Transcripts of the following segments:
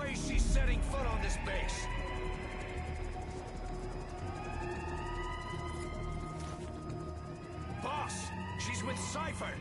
way she's setting foot on this base. Boss, she's with Cypher.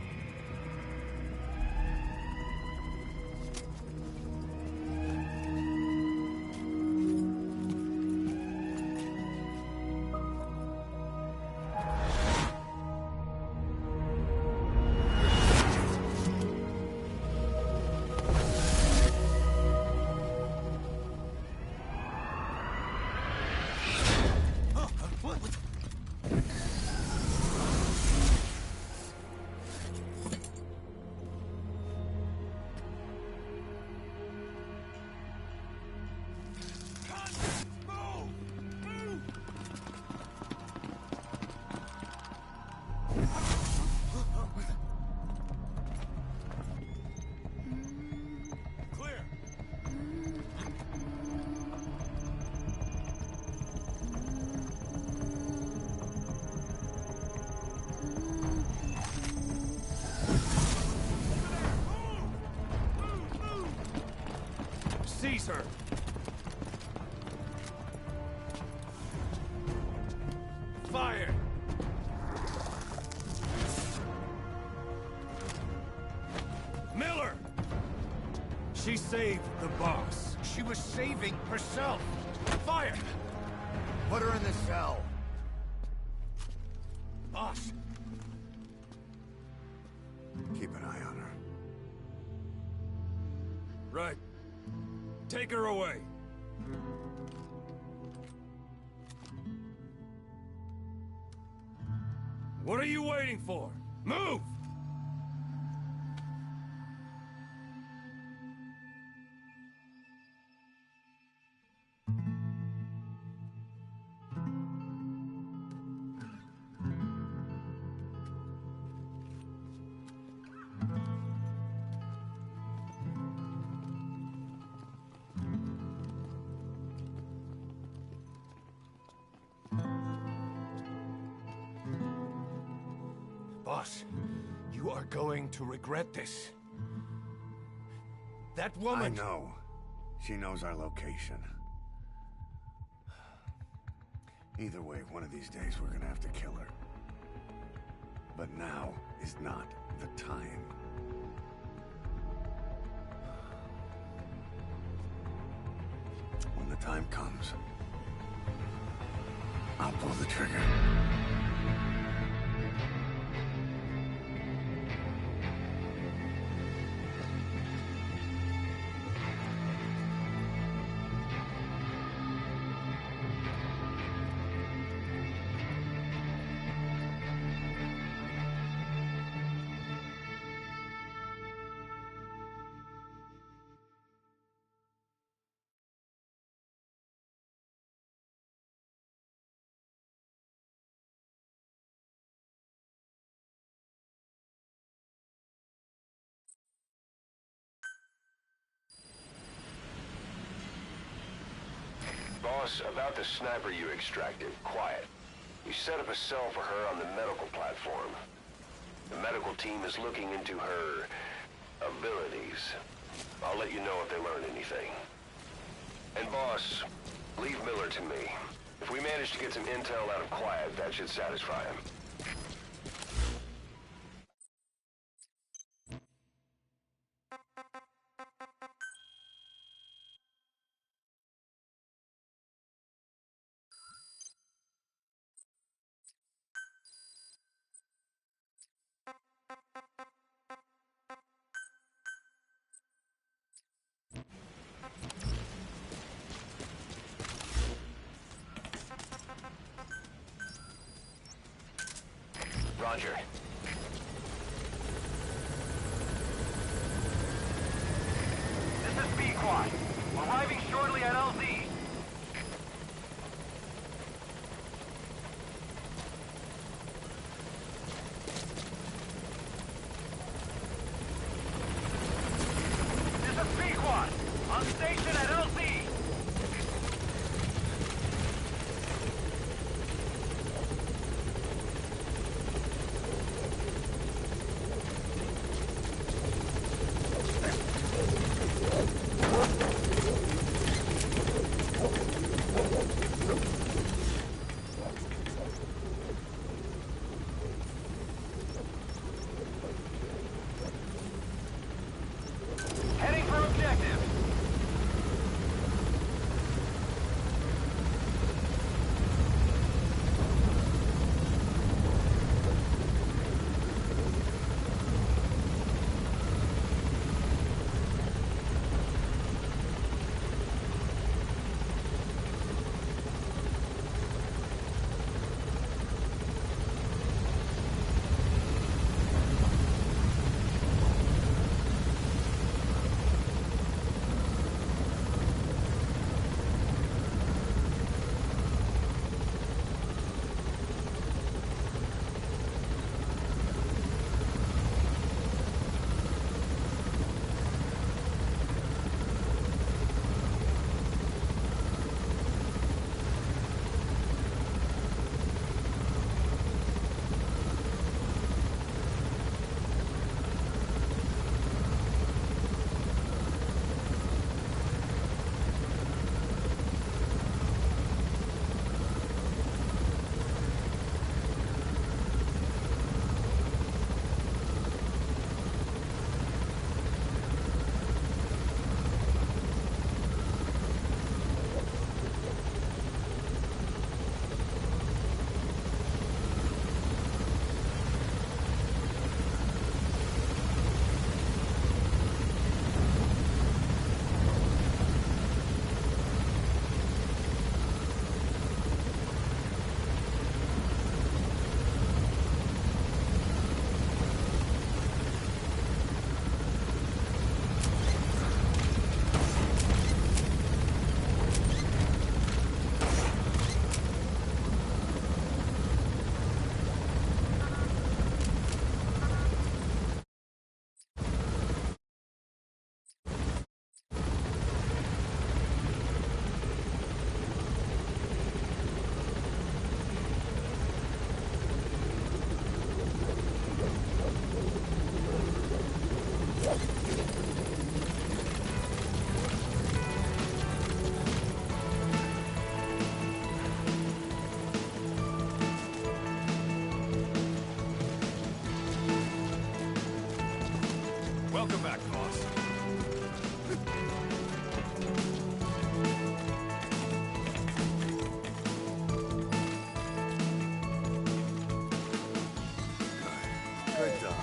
Caesar! Fire! Miller! She saved the boss. She was saving herself. Fire! Put her in the cell. Boss! Keep an eye on her. Right. Take her away. What are you waiting for? Move! Boss, you are going to regret this. That woman... I know. She knows our location. Either way, one of these days we're gonna have to kill her. But now is not the time. When the time comes, I'll pull the trigger. Boss, about the sniper you extracted, quiet. You set up a cell for her on the medical platform. The medical team is looking into her abilities. I'll let you know if they learn anything. And boss, leave Miller to me. If we manage to get some intel out of Quiet, that should satisfy him. Roger. This is B-Quad. Arriving shortly at LZ. This is B-Quad. On station at LZ. Welcome back, boss. Good dog.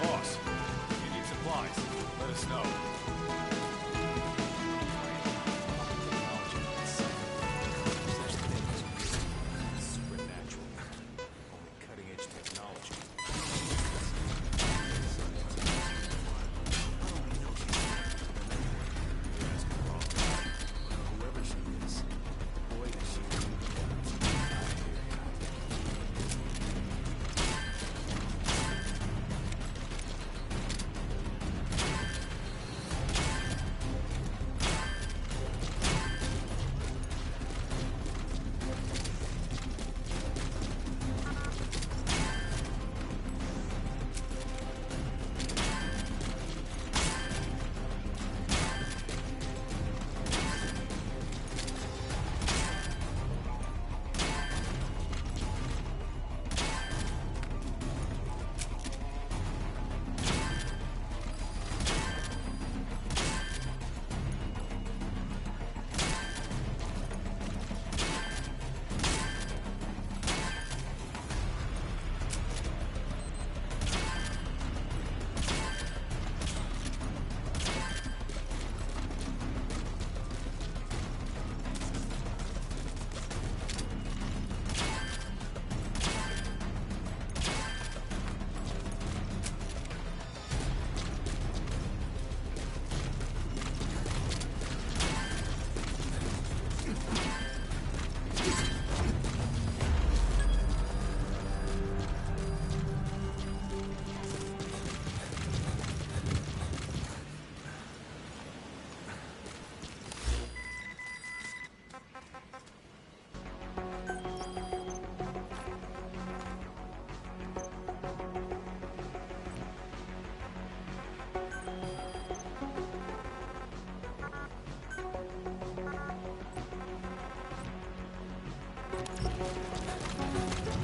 Boss, if you need supplies, let us know. Supernatural. Only cutting-edge technology. Whoever she is, boy, is she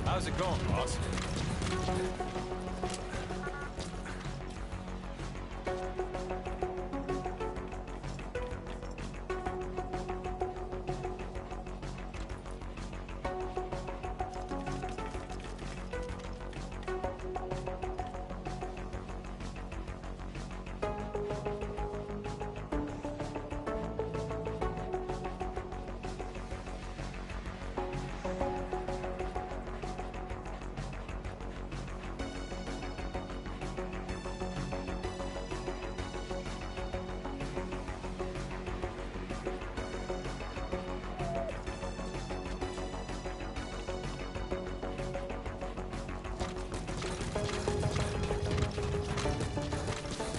How's it going, boss?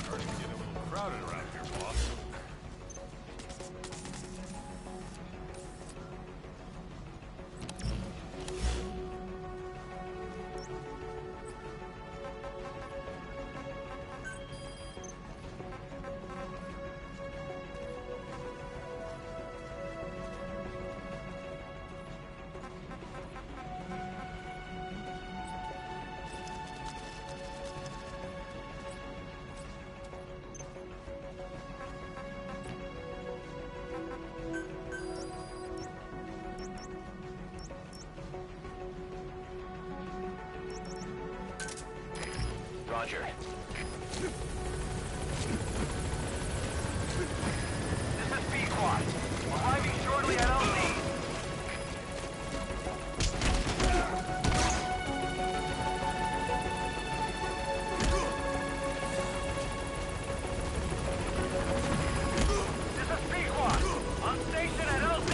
Starting to get a little crowded around here, boss. Roger. This is B-Quad. Arriving shortly at LZ. This is B-Quad. On station at LZ.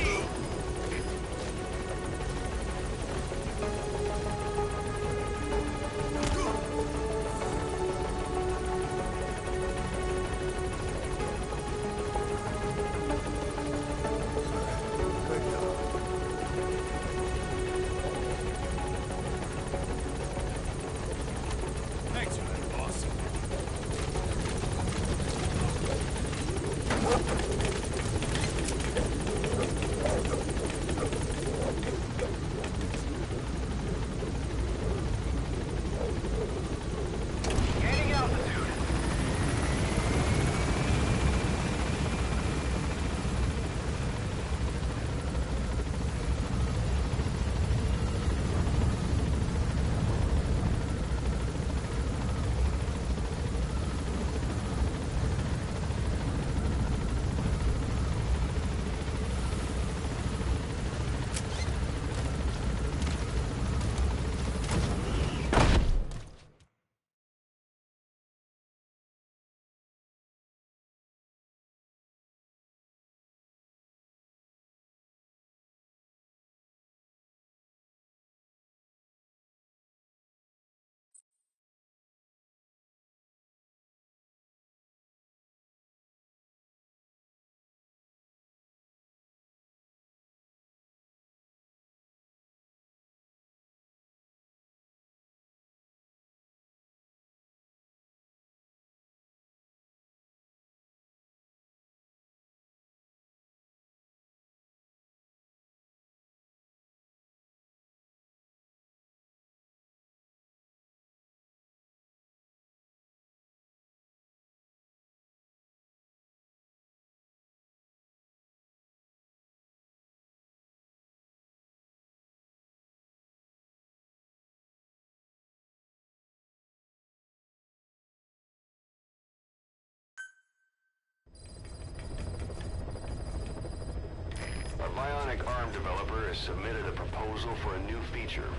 Electronic Arm developer has submitted a proposal for a new feature,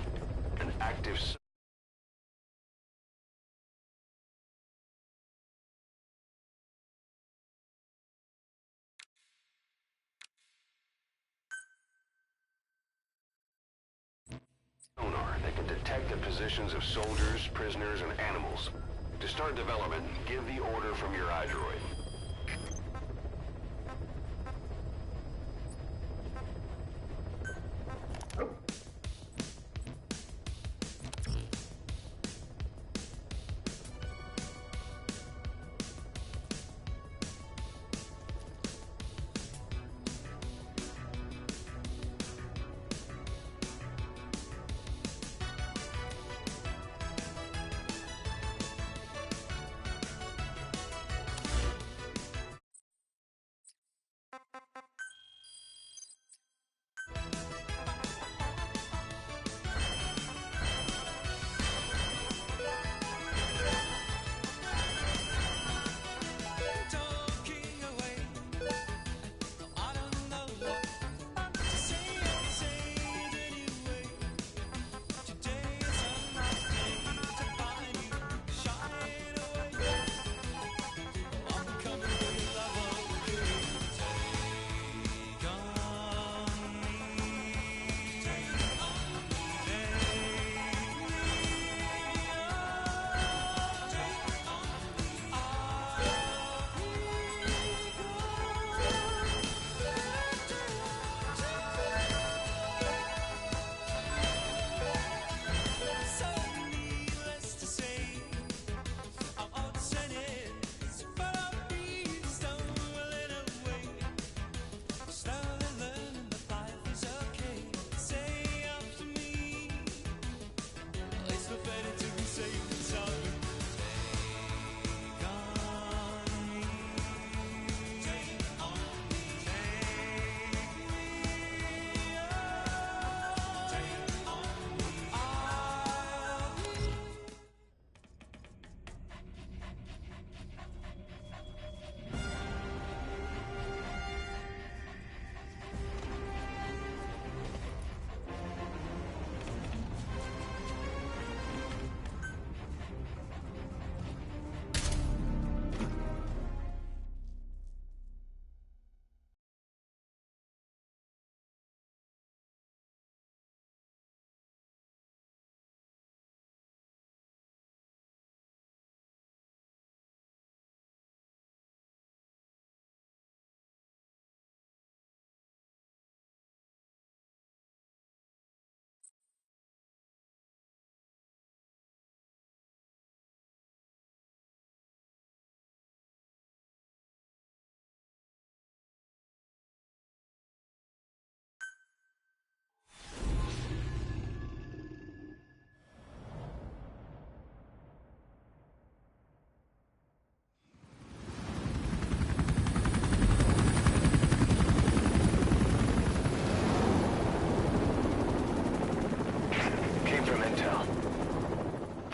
an active sonar that can detect the positions of soldiers, prisoners, and animals. To start development, give the order from your iDroid.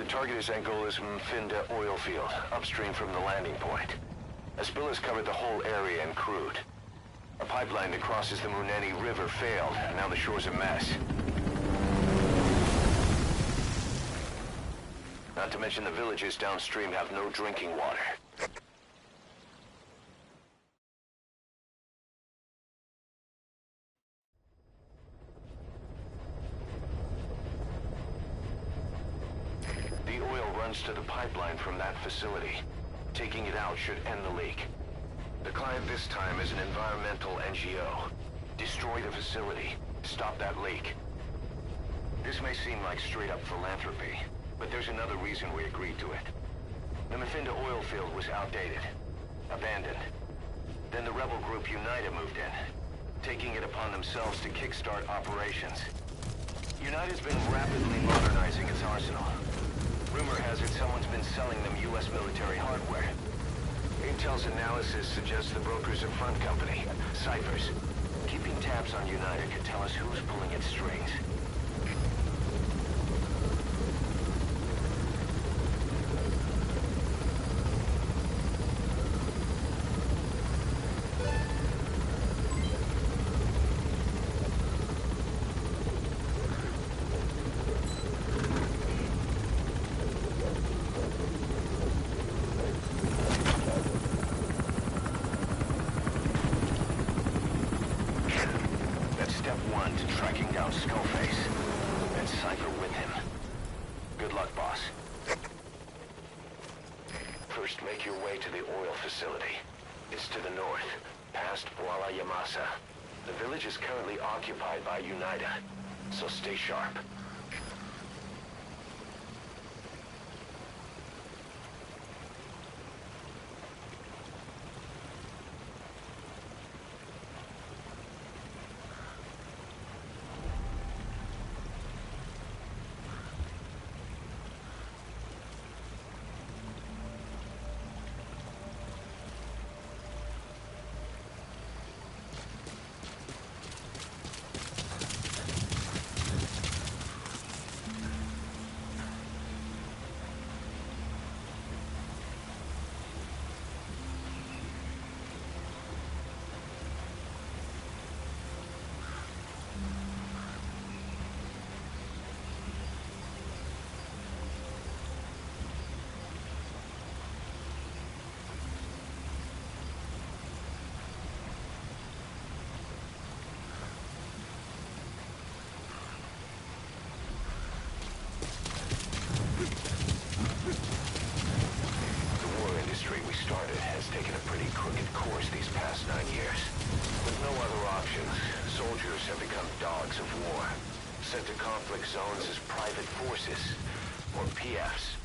Target is Angolas Mfinda oil field, upstream from the landing point. A spill has covered the whole area and crude. A pipeline that crosses the Muneni River failed, and now the shore's a mess. Not to mention the villages downstream have no drinking water. The oil runs to the pipeline from that facility. Taking it out should end the leak. The client this time is an environmental NGO. Destroy the facility. Stop that leak. This may seem like straight-up philanthropy, but there's another reason we agreed to it. The Mfinda oil field was outdated, abandoned. Then the rebel group UNITA moved in, taking it upon themselves to kickstart operations. UNITA's been rapidly modernizing its arsenal. Rumor has it someone's been selling them U.S. military hardware. Intel's analysis suggests the broker's a front company, Cyphers. Keeping tabs on UNITA could tell us who's pulling its strings. luck, boss. First, make your way to the oil facility. It's to the north, past Kuala Yamasa. The village is currently occupied by UNITA, so stay sharp. Taken a pretty crooked course these past 9 years. With no other options, soldiers have become dogs of war, sent to conflict zones as private forces, or PFs.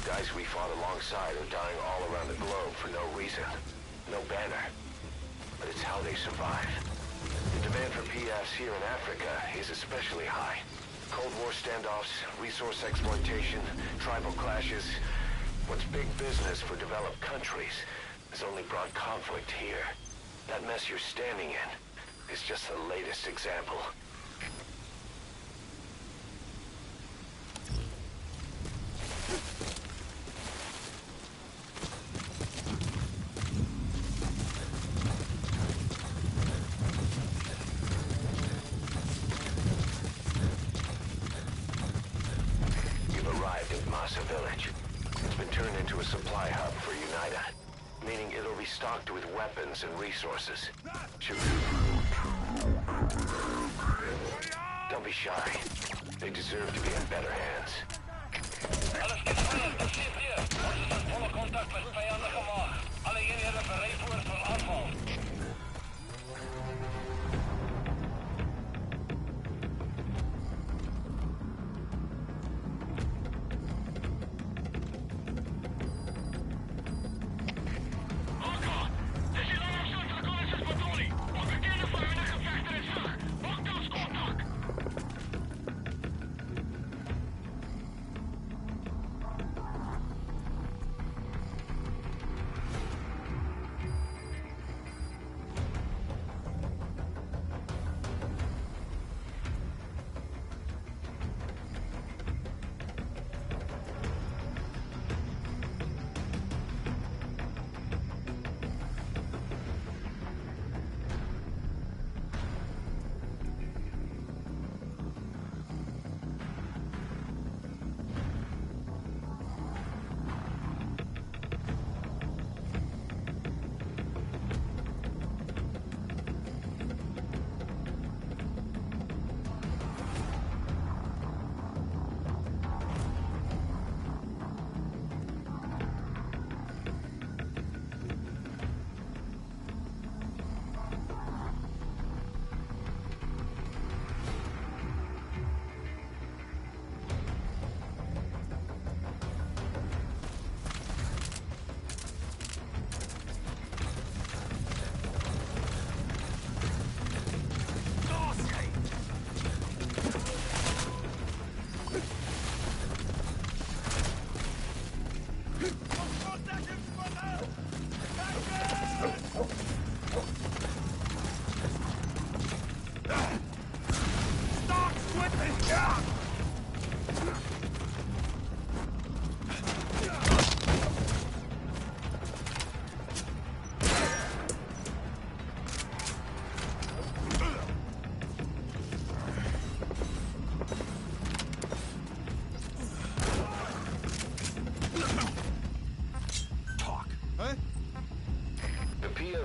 Guys we fought alongside are dying all around the globe for no reason. No banner. But it's how they survive. The demand for PFs here in Africa is especially high. Cold War standoffs, resource exploitation, tribal clashes. What's big business for developed countries has only brought conflict here. That mess you're standing in is just the latest example. You've arrived at Masa Village. It's been turned into a supply hub for UNITA, meaning it'll be stocked with weapons and resources. Don't be shy. They deserve to be in better hands. Alles gefangen, das steht hier. Ons is in volle contact met vijandige maag. Alle eenhede bereid voor aanval.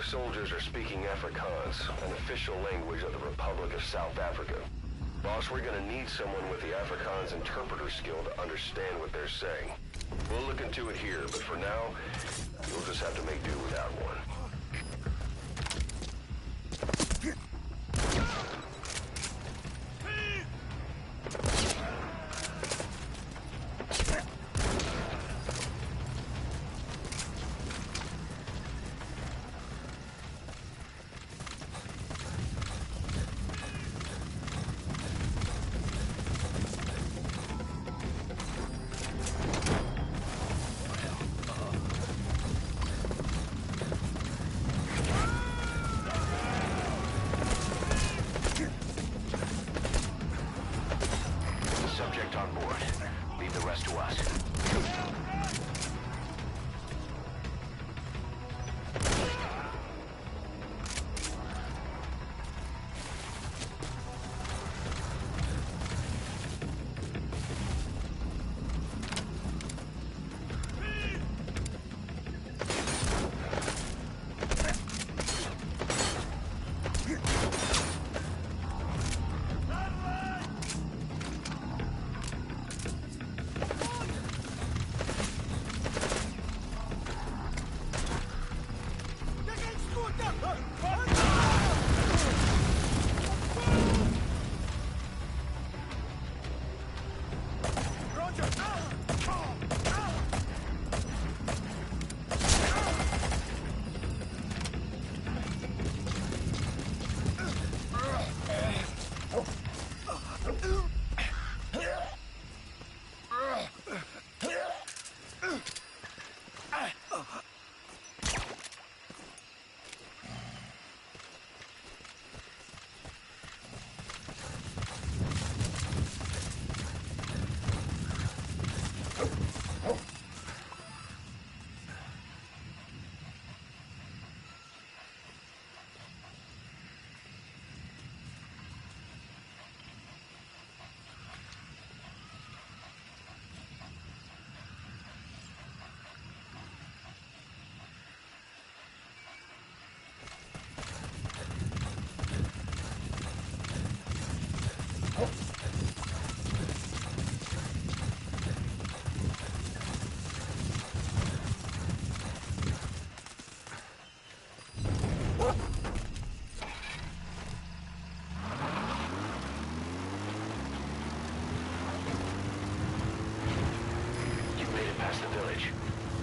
Soldiers are speaking Afrikaans, an official language of the Republic of South Africa. Boss, we're gonna need someone with the Afrikaans interpreter skill to understand what they're saying. We'll look into it here, but for now, you'll just have to make do without one. Subject on board. Leave the rest to us.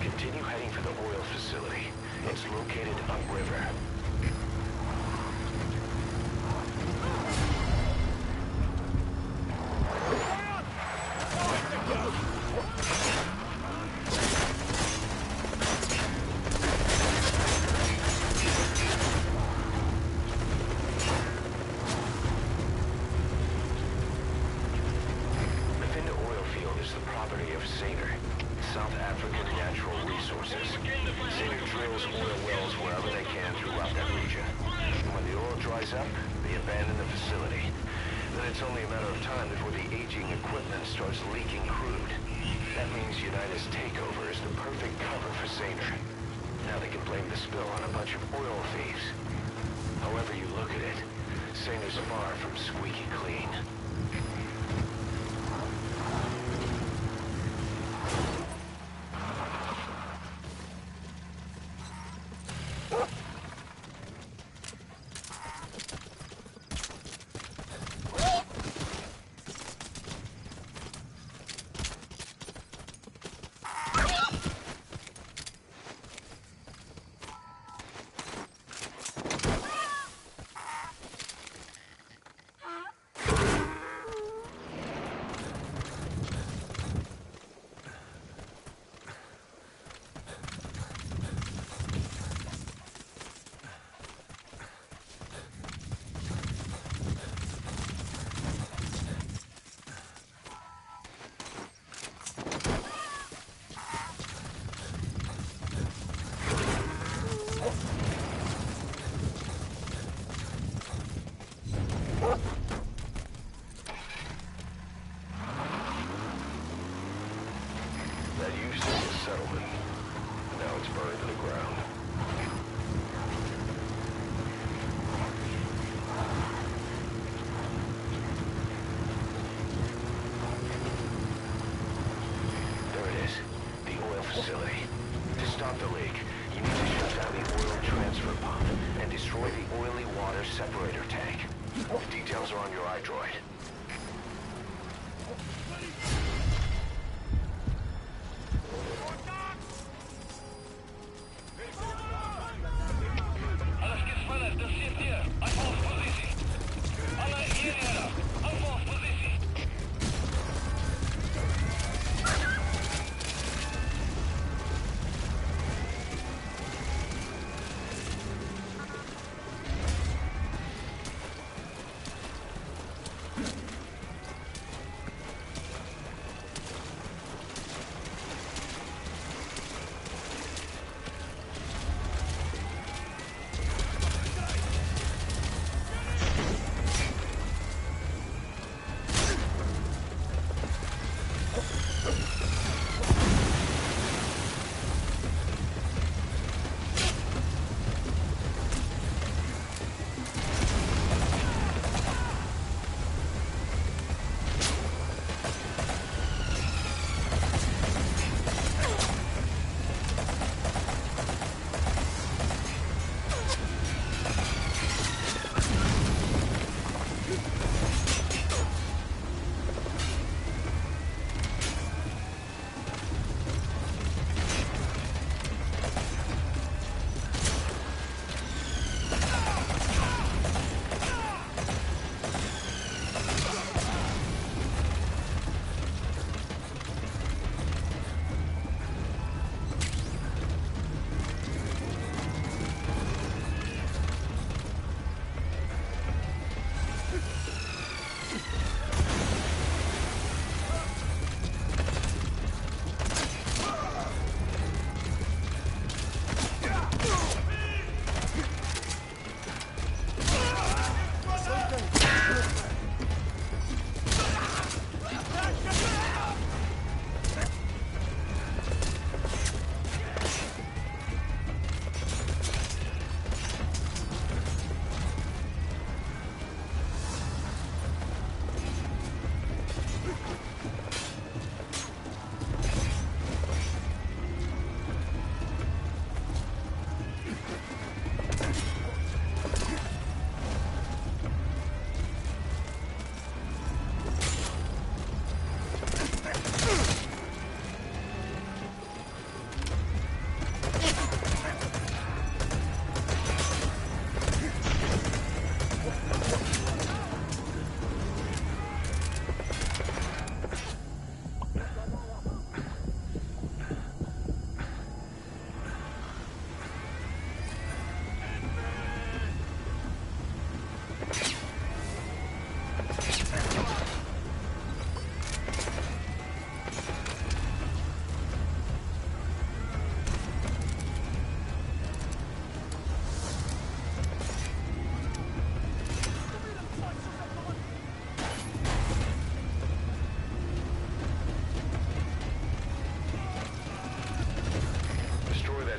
Continue heading for the oil facility. It's located upriver. Mufindi oil field is the property of Saner, South African Natural Resources. Saner drills oil wells wherever they can throughout that region. When the oil dries up, they abandon the facility. Then it's only a matter of time before the aging equipment starts leaking crude. That means United's takeover is the perfect cover for Saner. Now they can blame the spill on a bunch of oil thieves. However you look at it, Saner's far from squeaky clean. That used to be a settlement. Now it's burned to the ground. facility. To stop the leak, you need to shut down the oil transfer pump and destroy the oily water separator tank. The details are on your iDroid. Alles gespannt, das steht hier. Anfangspositie. Alle hierher. Anfangspositie.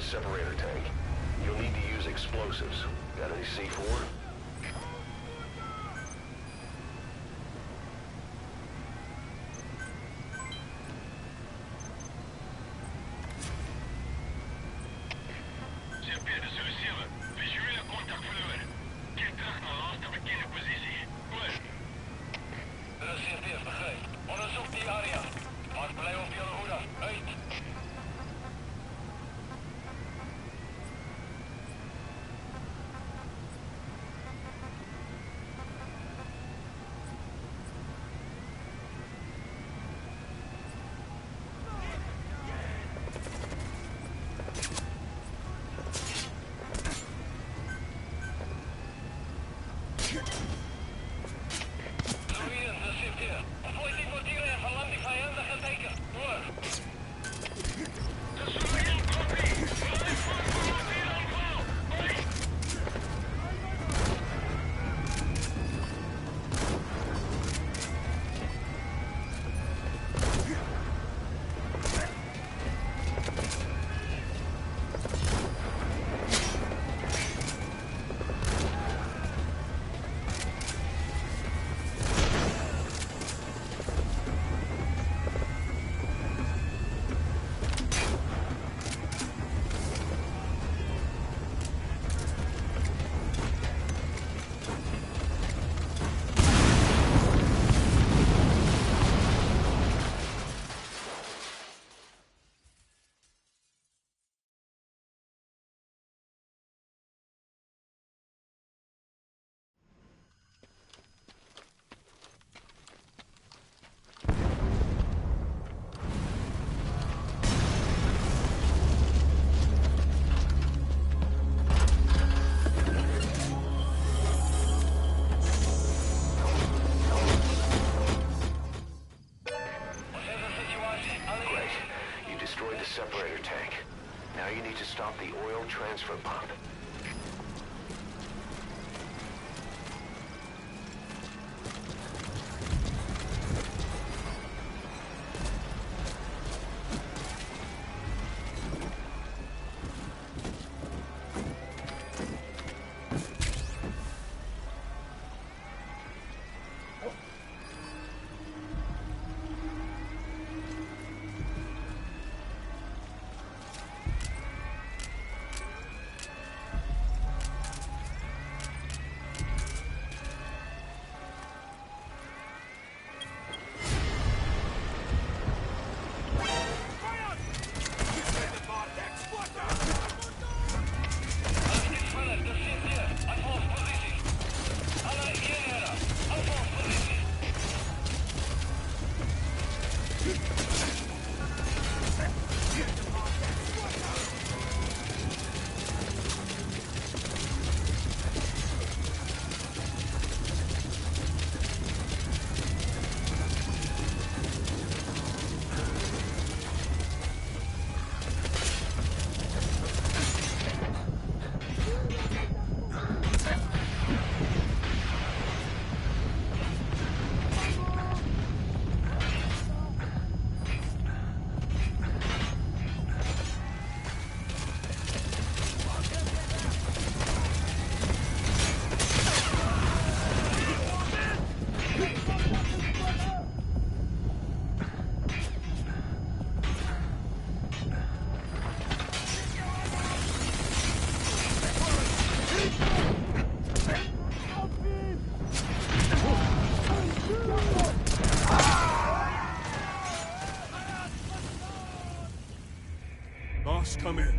Separator tank. You'll need to use explosives. Got any C4? CP, de solution. Visueel contact verloren. Keer terug naar laatste bekende positie. Goed. De CP is begrepen. Onderzoek die area. Maar blijf op jullie hoede. Uit. destroyed the separator tank. Now you need to stop the oil transfer pump. Boss, come in.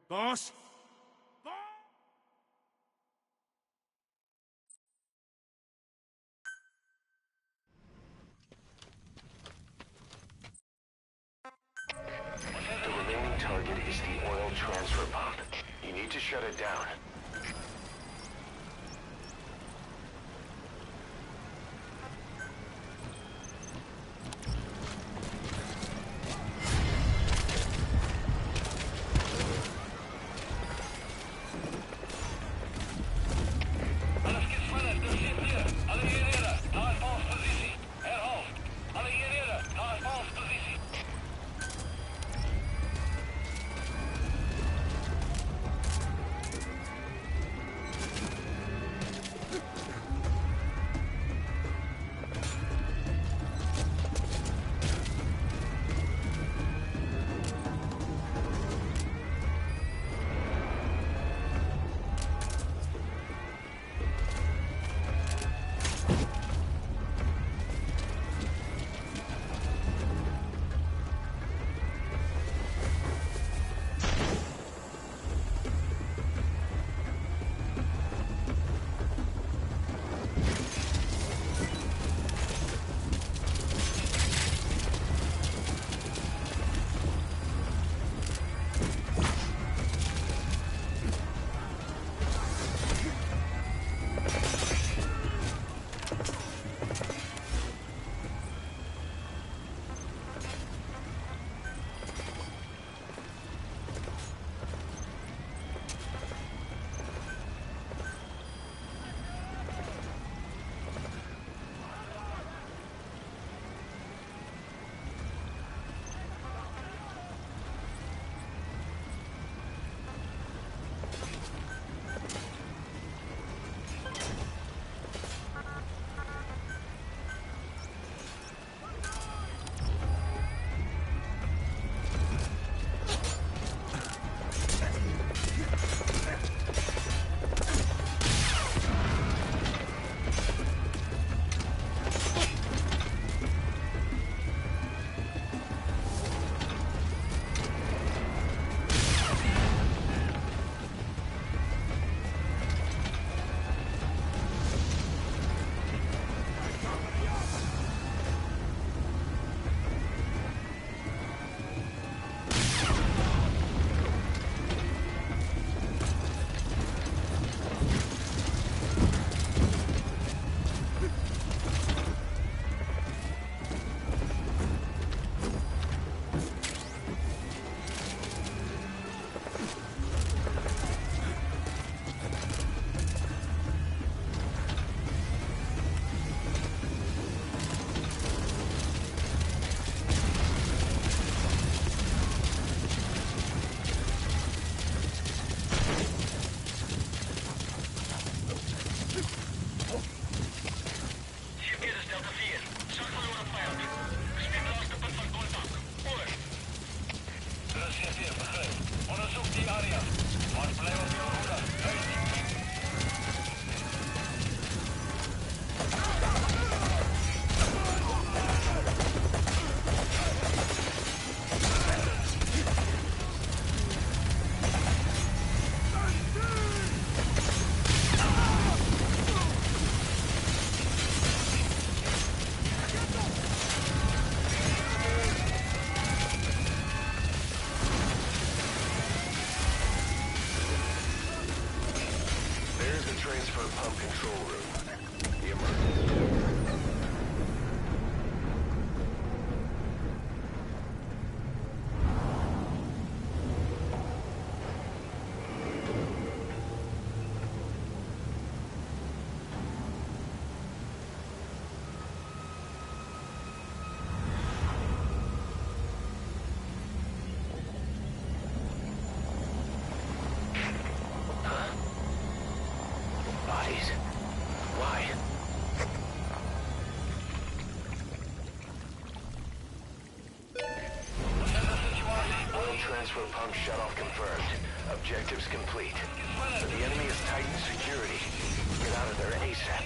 Boss? The remaining target is the oil transfer pump. You need to shut it down. CP, begrijp. Onderzoek die area. Maar blijf op je hoede. There's the transfer pump control room. The emergency. Bodies. Why? Oil transfer pump shutoff confirmed. Objectives complete. But the enemy has tightened security. Get out of there ASAP.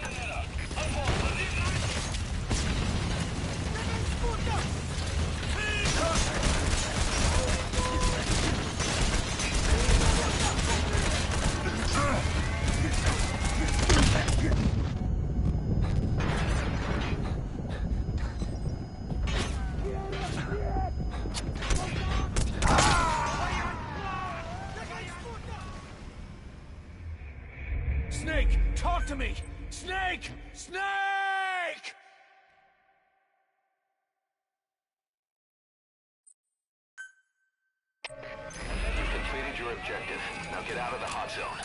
Snake, talk to me! Snake! Snake! You've completed your objective. Now get out of the hot zone.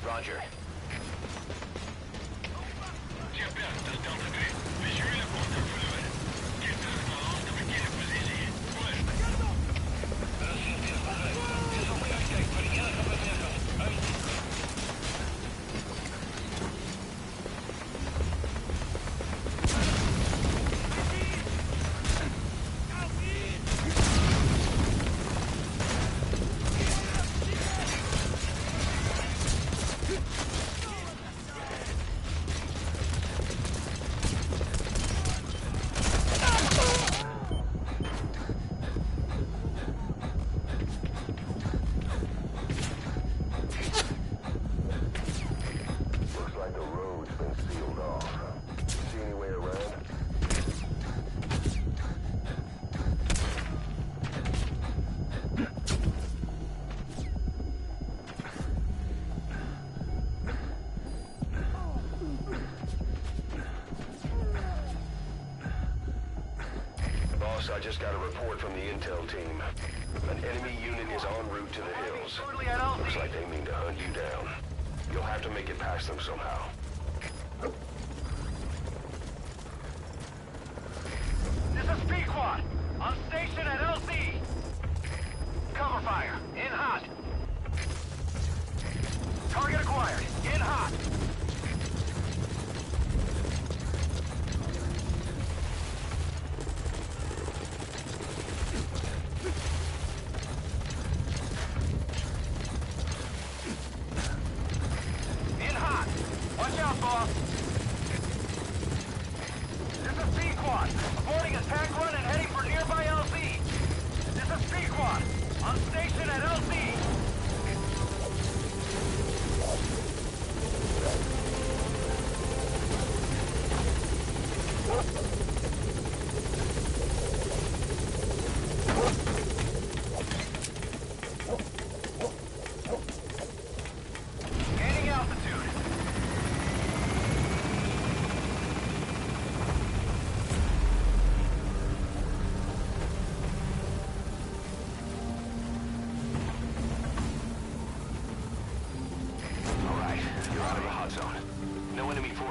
Roger. Tiens, Bert, dat is Delta 3. Visuele contact verloren. Keer terug naar laatste bekende positie. Goed. Dat is CP, begrijp. Dit is op je uitkijk voor die enige beweging. Uit. Looks like the road's been sealed off. See any way around? Boss, I just got a report from the intel team. An enemy unit is en route to the hills. Looks like they mean to hunt you down. You'll have to make it past them somehow. This is Pequod. On station at LZ. Cover fire. In hot. Target acquired. In hot. In hot. Watch out, boss. This is Pequod. Boarding at Pack 1 and heading for nearby LZ. This is Pequod. On station at LZ.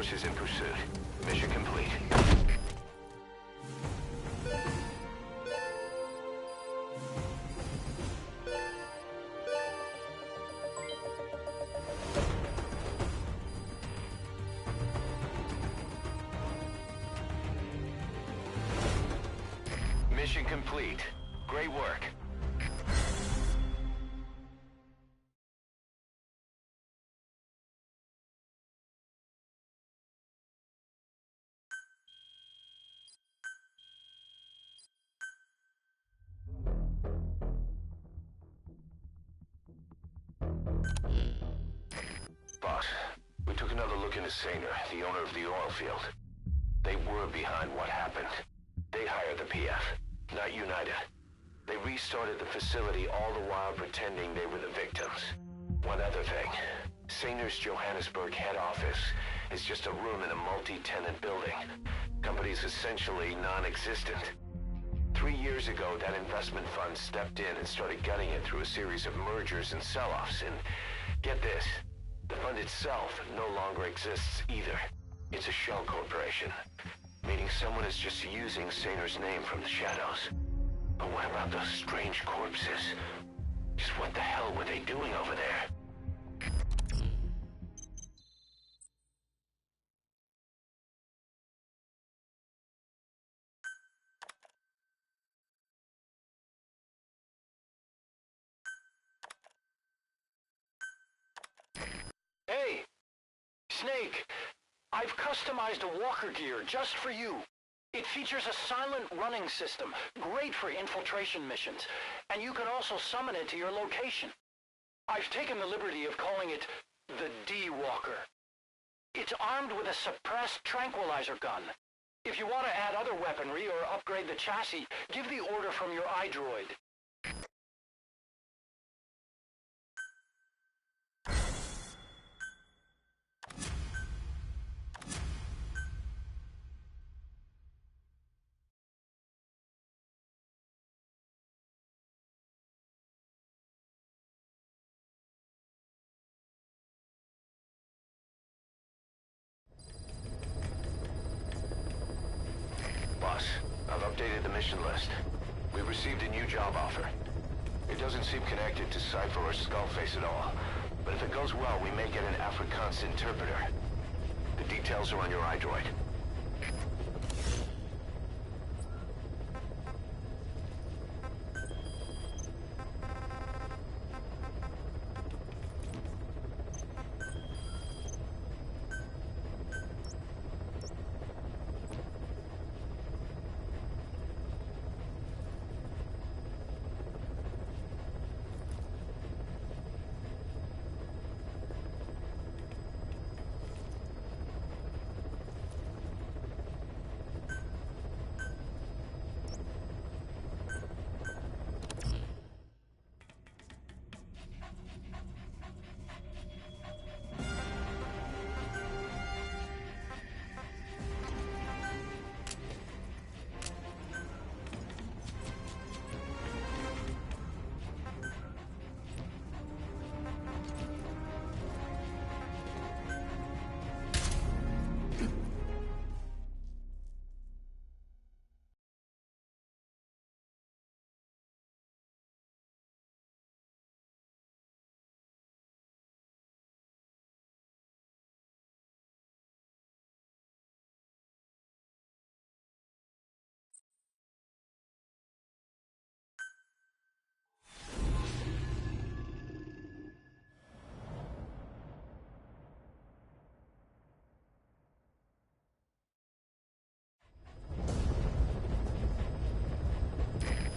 forces in pursuit. Mission complete. Mission complete. Great work. Boss, we took another look into Saner, the owner of the oil field. They were behind what happened. They hired the PF, not United. They restarted the facility all the while pretending they were the victims. One other thing. Saner's Johannesburg head office is just a room in a multi-tenant building. Company's essentially non-existent. 3 years ago, that investment fund stepped in and started gutting it through a series of mergers and sell-offs. And get this, the fund itself no longer exists either. It's a shell corporation, meaning someone is just using Saner's name from the shadows. But what about those strange corpses? Just what the hell were they doing over there? Hey, Snake, I've customized a walker gear just for you. It features a silent running system, great for infiltration missions, and you can also summon it to your location. I've taken the liberty of calling it the D-Walker. It's armed with a suppressed tranquilizer gun. If you want to add other weaponry or upgrade the chassis, give the order from your iDroid. Boss, I've updated the mission list. We received a new job offer. It doesn't seem connected to Cypher or Skullface at all, but if it goes well, we may get an Afrikaans interpreter. The details are on your iDroid.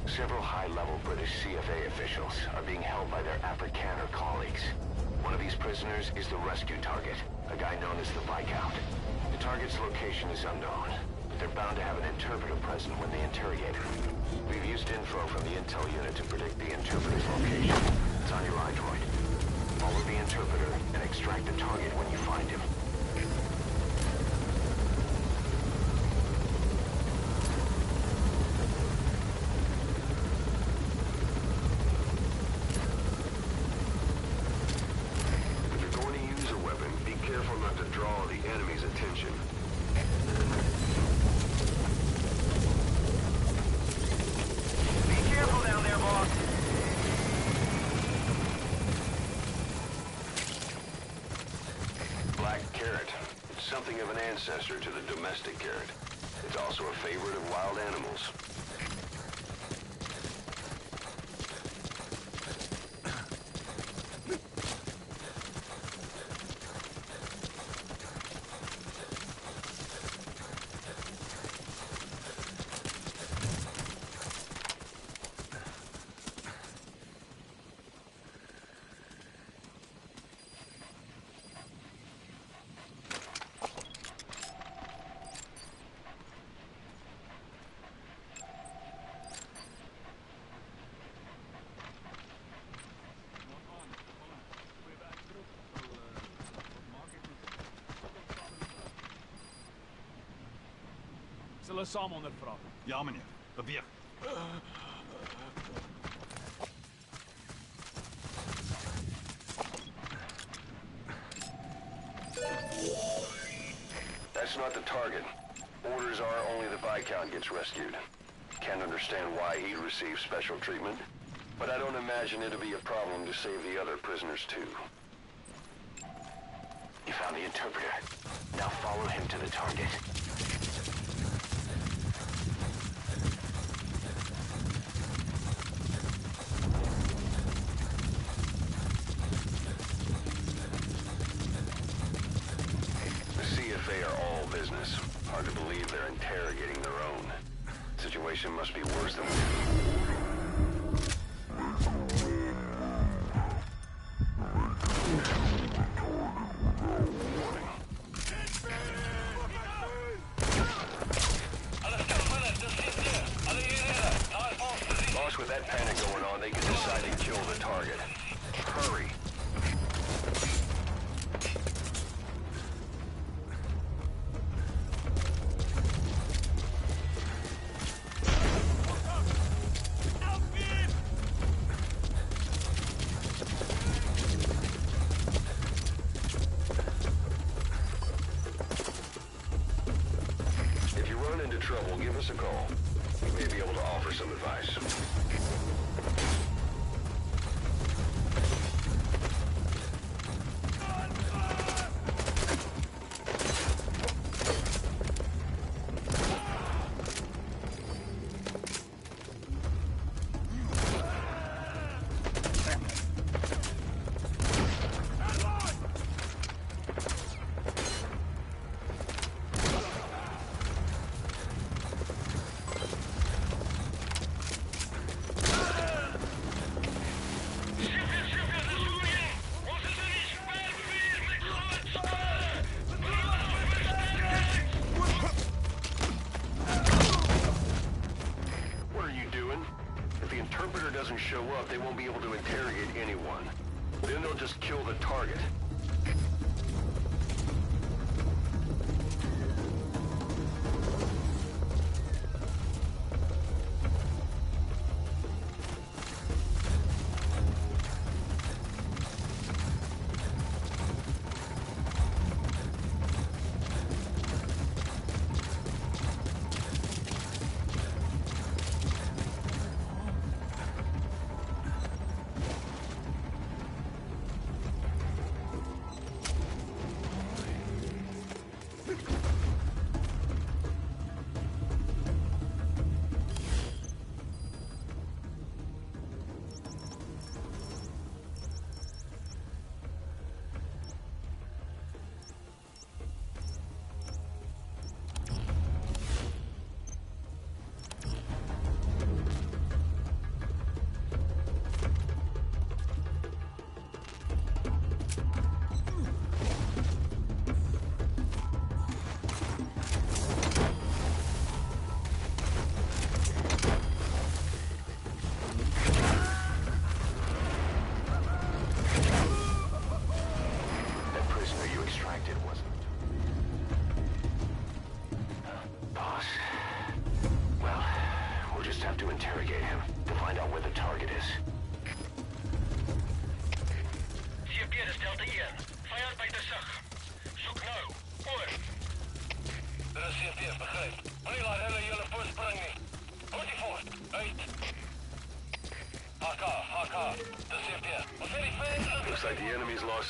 Several high-level British CFA officials are being held by their Afrikaner colleagues. One of these prisoners is the rescue target, a guy known as the Viscount. The target's location is unknown, but they're bound to have an interpreter present when they interrogate him. We've used info from the intel unit to predict the interpreter's location. It's on your iDroid. Follow the interpreter and extract the target when you find him. If you're going to use a weapon, be careful not to draw the enemy's attention. Be careful down there, boss. Black carrot. It's something of an ancestor to the domestic carrot. It's also a favorite of wild animals. Zullen samen ondervragen. Ja, meneer. Beweeg. That's not the target. Orders are only the Viscount gets rescued. Can't understand why he receives special treatment, but I don't imagine it'll be a problem to save the other prisoners too. You found the interpreter. Now follow him to the target. They are all business. Hard to believe they're interrogating their own. Situation must be worse than Boss, with that panic going on, they can decide to kill the target. Hurry. Trouble, give us a call. We may be able to offer some advice. Doesn't show up, they won't be able to interrogate anyone. Then they'll just kill the target.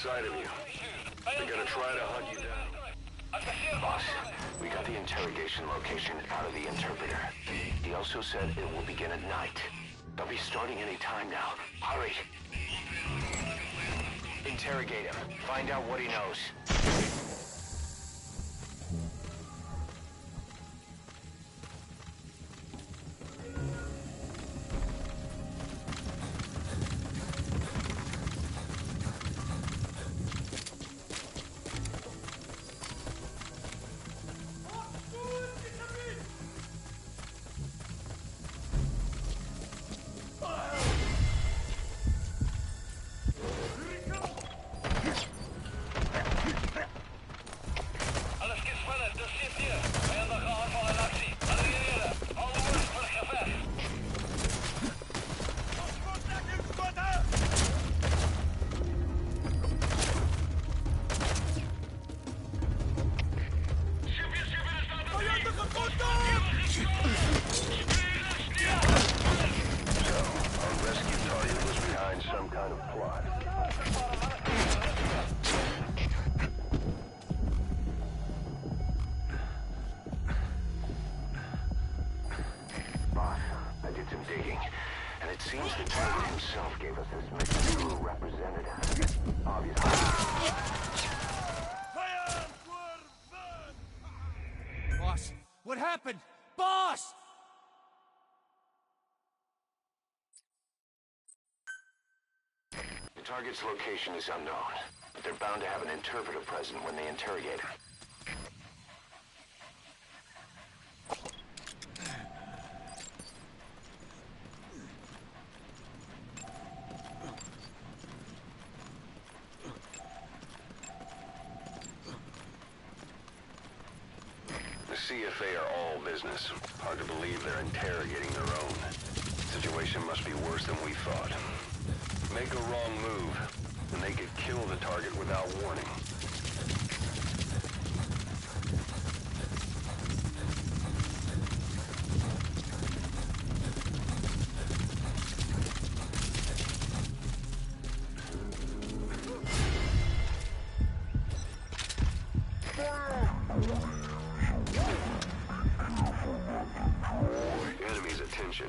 sight of you. They're gonna try to hunt you down. Boss, we got the interrogation location out of the interpreter. He also said it will begin at night. They'll be starting any time now. Hurry. Interrogate him. Find out what he knows. What happened? Boss! The target's location is unknown, but they're bound to have an interpreter present when they interrogate him. The CFA are all business. Hard to believe they're interrogating their own. Situation must be worse than we thought. Make a wrong move, and they could kill the target without warning. Enemy's attention.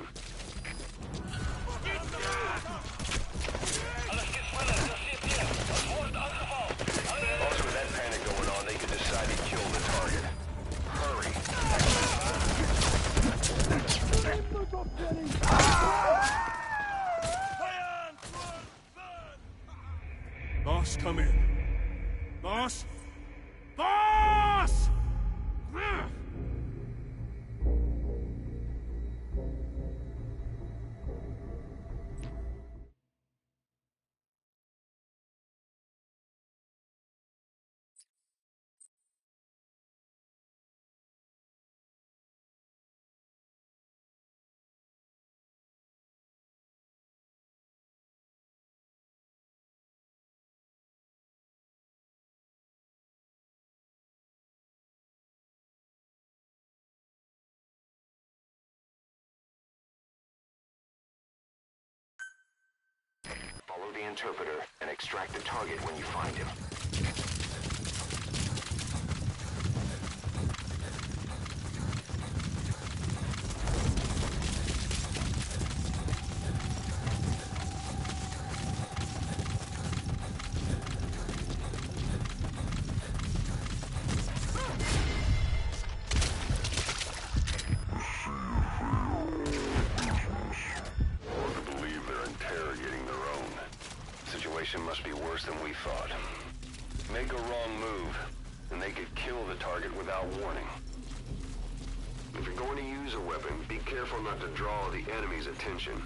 Also, with that panic going on, they could decide to kill the target. Hurry. Boss, come in. Boss? Boss! Follow the interpreter and extract the target when you find him. Must be worse than we thought. Make a wrong move, and they could kill the target without warning. If you're going to use a weapon, be careful not to draw the enemy's attention.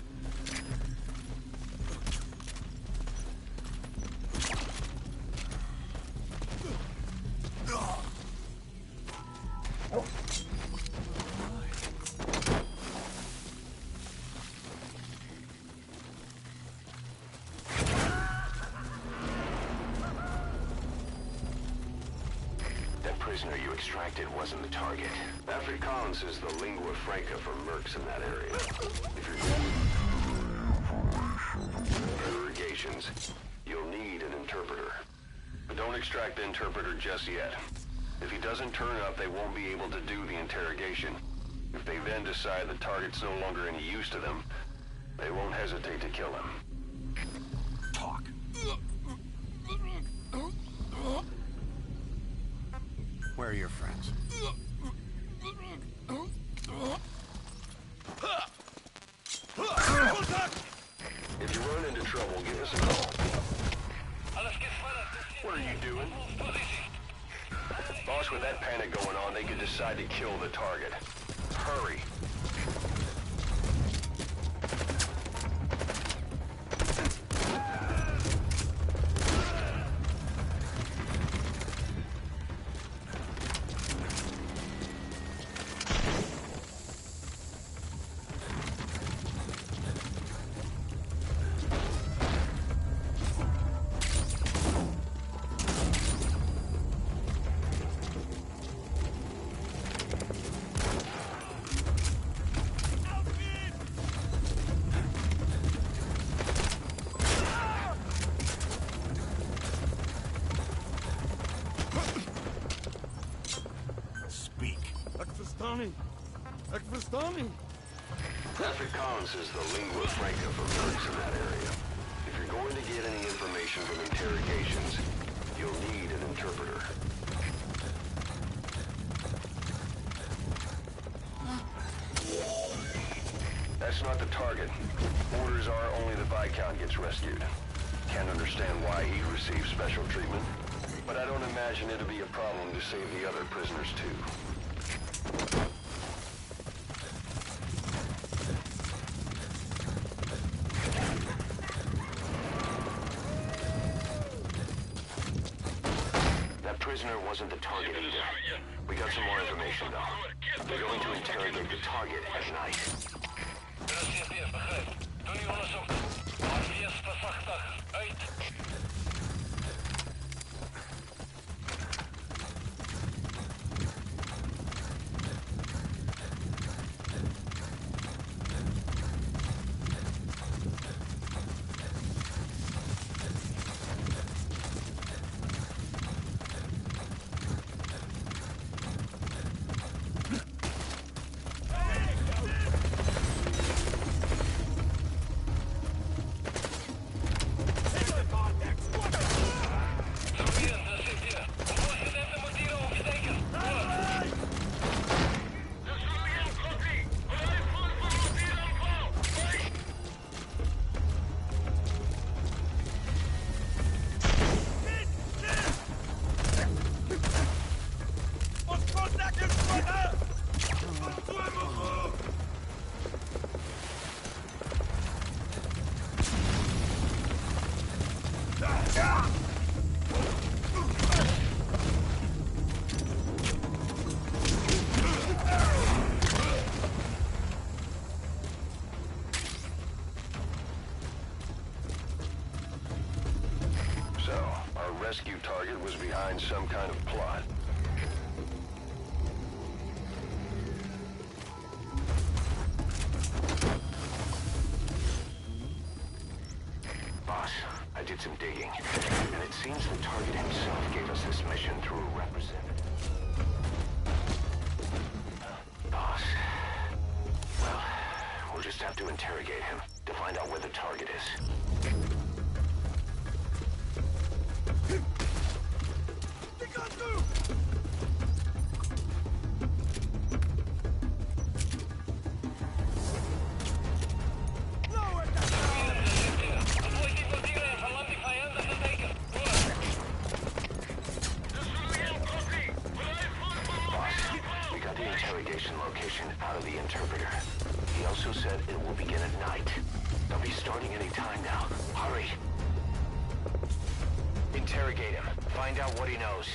Prisoner you extracted wasn't the target. Afrikaans is the lingua franca for mercs in that area. If you're going to interrogations, you'll need an interpreter. Don't extract the interpreter just yet. If he doesn't turn up, they won't be able to do the interrogation. If they then decide the target's no longer any use to them, they won't hesitate to kill him. Talk. Where are your friends? If you run into trouble, give us a call. What are you doing? Boss, with that panic going on, they could decide to kill the target. Hurry. Afrikaans is the lingua franca for mercs in that area. If you're going to get any information from interrogations, you'll need an interpreter. That's not the target. Orders are only the Viscount gets rescued. Can't understand why he receives special treatment, but I don't imagine it'll be a problem to save the other prisoners too. Prisoner wasn't the target either. We got some more information though. They're going to interrogate the target at night. Rescue target was behind some kind of plot. Boss, I did some digging, and it seems the target himself gave us this mission through a representative. Boss, well, we'll just have to interrogate him to find out where the target is. Location out of the interpreter. He also said it will begin at night. They'll be starting any time now. Hurry. Interrogate him. Find out what he knows.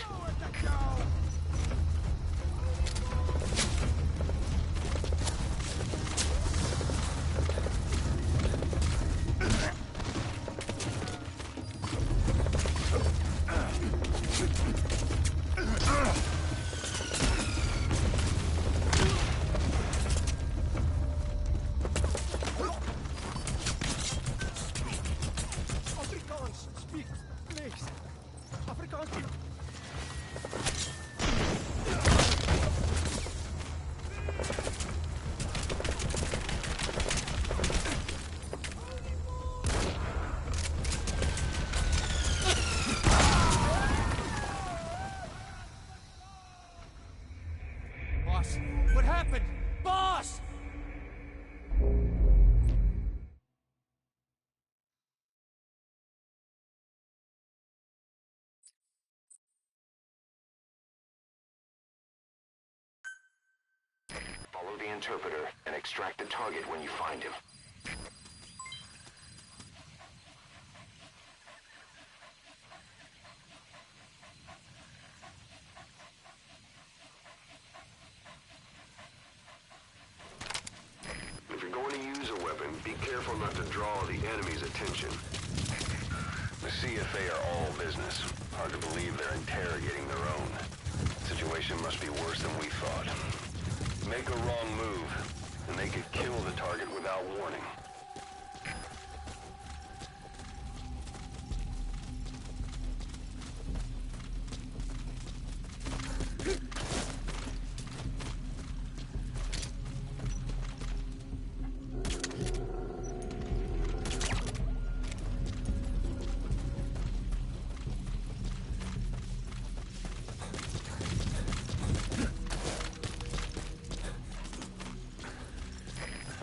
Boss! What happened? Boss! Follow the interpreter and extract the target when you find him. If you're going to use a weapon, be careful not to draw the enemy's attention. The CFA are all business. Hard to believe they're interrogating their own. Situation must be worse than we thought. Make a wrong move, and they could kill the target without warning.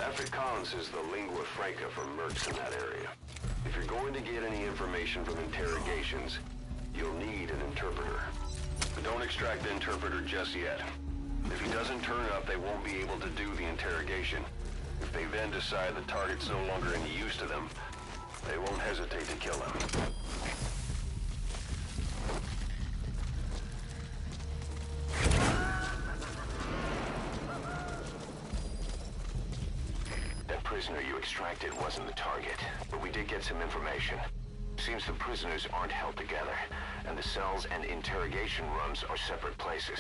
Afrikaans is the lingua franca for mercs in that area. If you're going to get any information from interrogations, you'll need an interpreter. But don't extract the interpreter just yet. If he doesn't turn up, they won't be able to do the interrogation. If they then decide the target's no longer any use to them, they won't hesitate to kill him. Prisoner you extracted wasn't the target, but we did get some information. Seems the prisoners aren't held together, and the cells and interrogation rooms are separate places.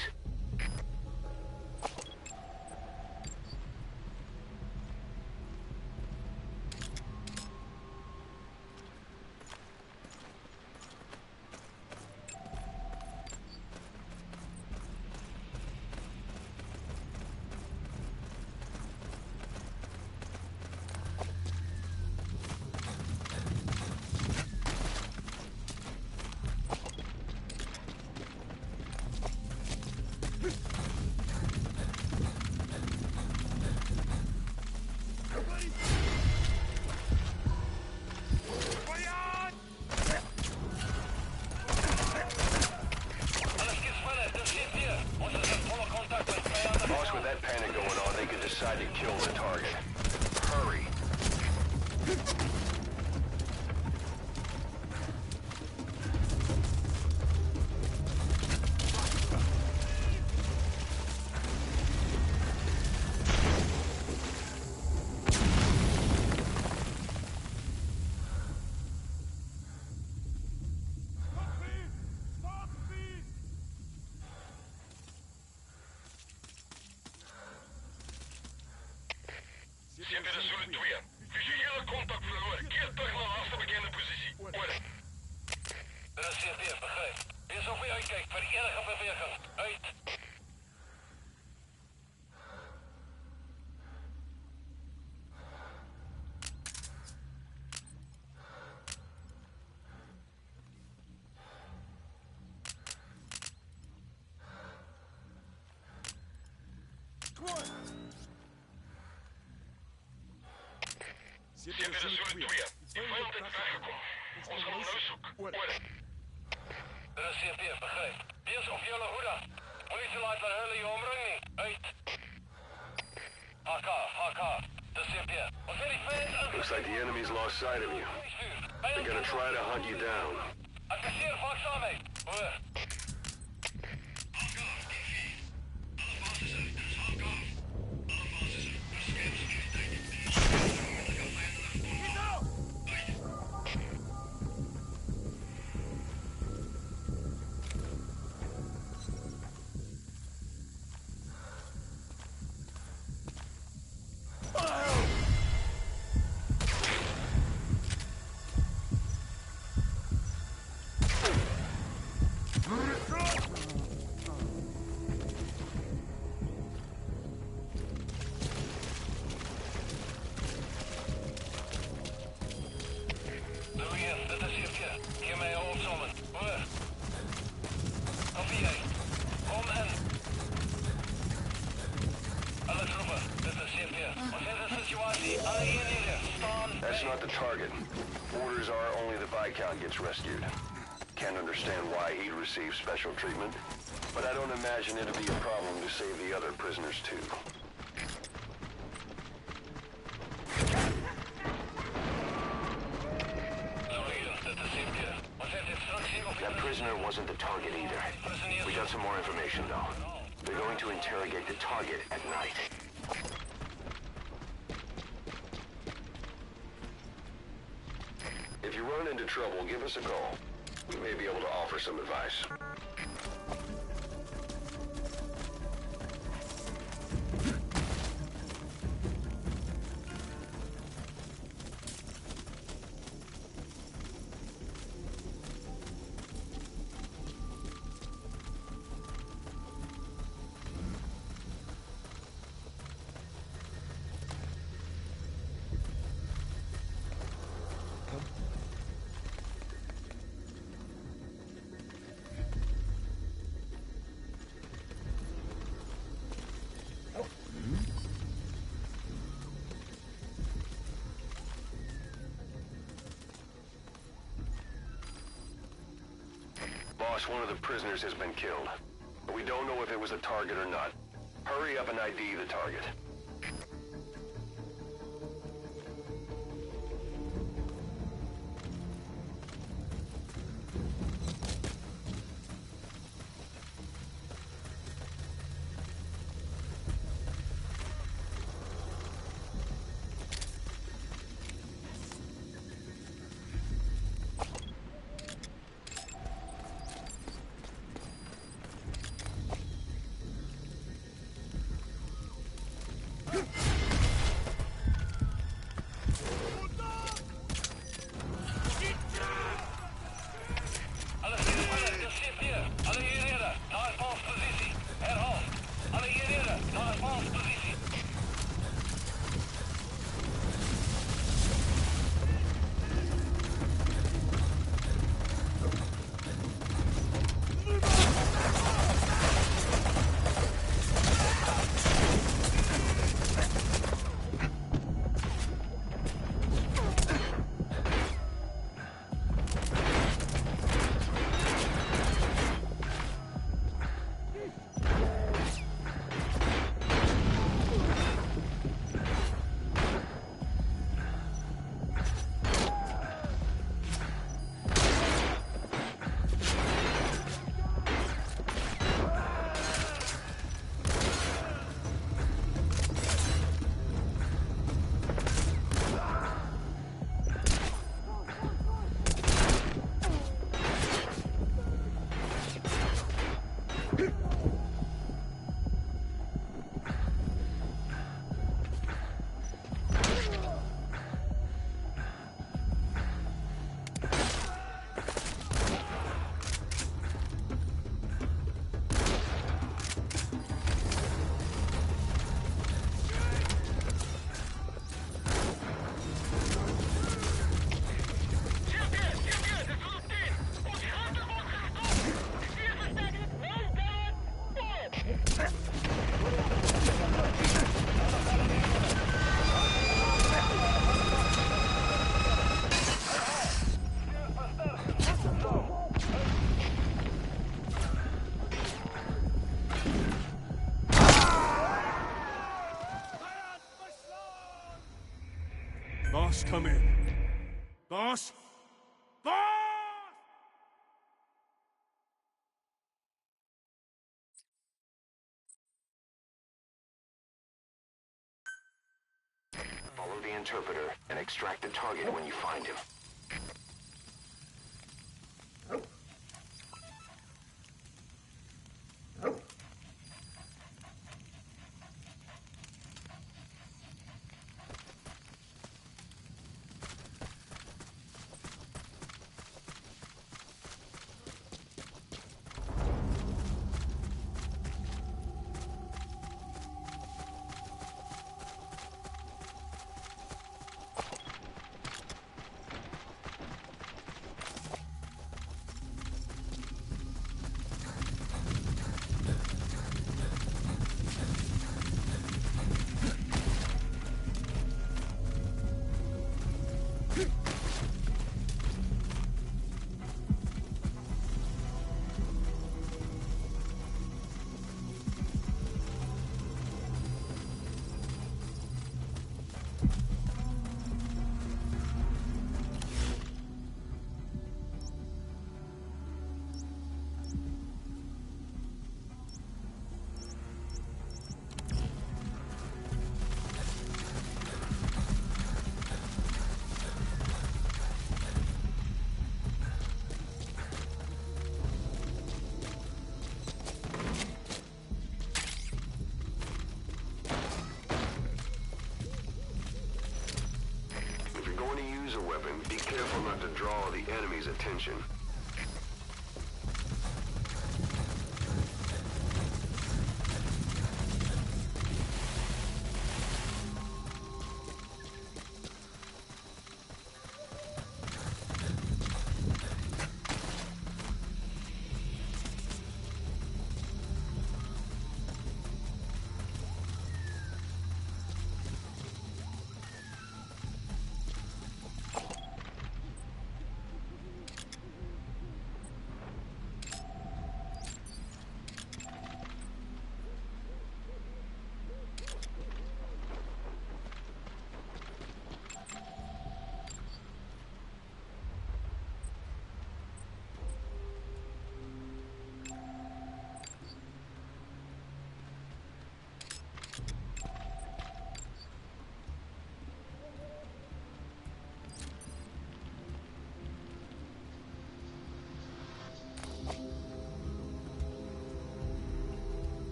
Decide to kill the target. Hurry. Siempre de zo'n 2. Visuele contact verloren. Keer terug naar laatste bekende positie. Orde. Dat is CFD, begrijp. Wees op je uitkijkt voor enige beweging. Uit. Siempre de zo'n 2. Die vijand heeft weggekomen. Ons gaan nu zoeken. Orde. Dat is CFD, begrijp. Wees op jullie hoede. Politie laat de huilen je omringen. Uit. HK. Dat is CFD. Wat zijn die vijand? Looks like the enemy's lost sight of you. They're gonna try to hunt you down. Adviseer waakzaamheid. Hoor. target. Orders are only the Viscount gets rescued. Can't understand why he'd receive special treatment, but I don't imagine it'd be a problem to save the other prisoners too. That prisoner wasn't the target either. We got some more information though. They're going to interrogate the target at night. If you run into trouble, give us a call. We may be able to offer some advice. Boss, one of the prisoners has been killed. But we don't know if it was a target or not. Hurry up and ID the target. Boss, come in. Boss? Boss! Follow the interpreter and extract the target when you find him. Be careful not to draw the enemy's attention.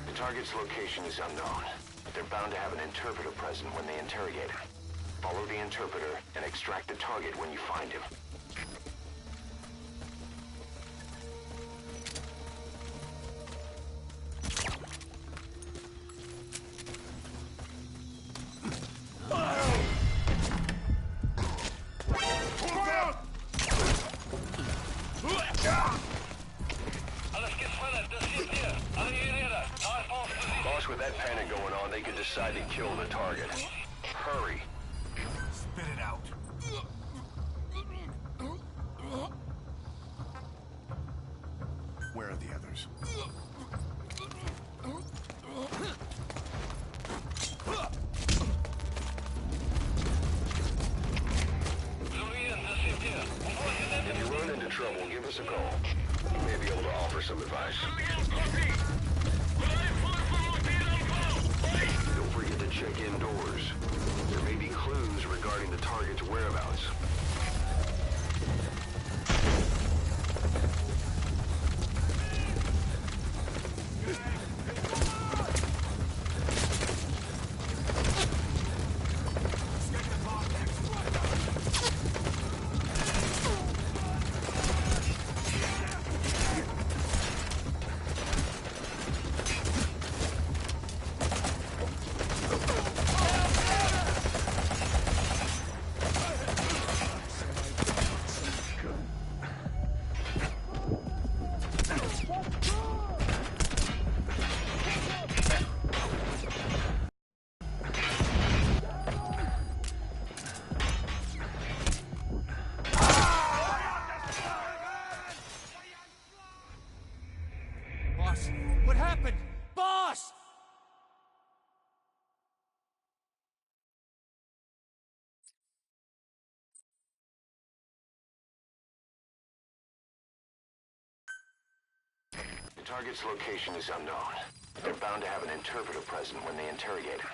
The target's location is unknown, but they're bound to have an interpreter present when they interrogate him. Follow the interpreter and extract the target when you find him. With that panic going on, they could decide to kill the target. Hurry. Spit it out. Where are the others? If you run into trouble, give us a call. We may be able to offer some advice. Don't forget to check indoors. There may be clues regarding the target's whereabouts. Boss, what happened? Boss! The target's location is unknown. They're bound to have an interpreter present when they interrogate him.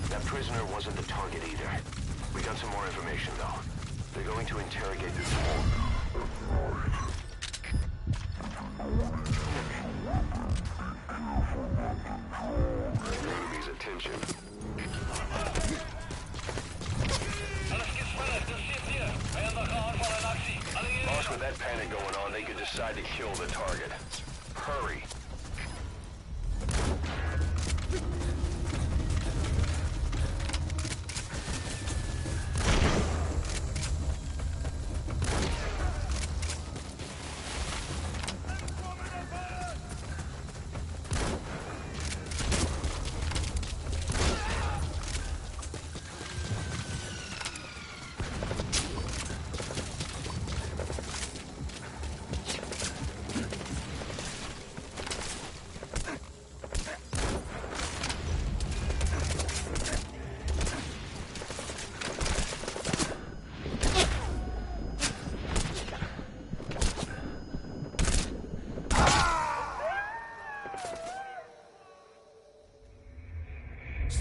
That prisoner wasn't the target either. We got some more information, though. They're going to interrogate this enemy's attention. Boss, with that panic going on, they could decide to kill the target. Hurry.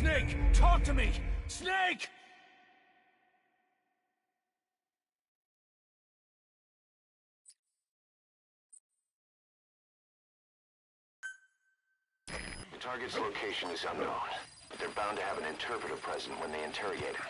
Snake, talk to me! Snake! The target's location is unknown, but they're bound to have an interpreter present when they interrogate him.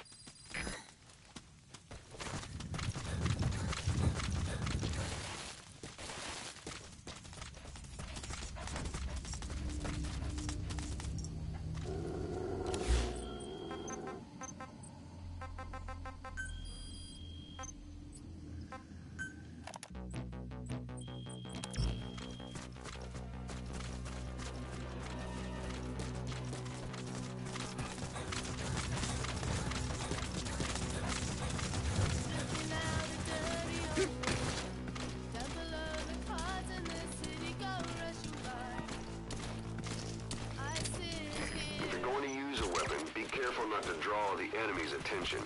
If you're going to use a weapon, be careful not to draw the enemy's attention.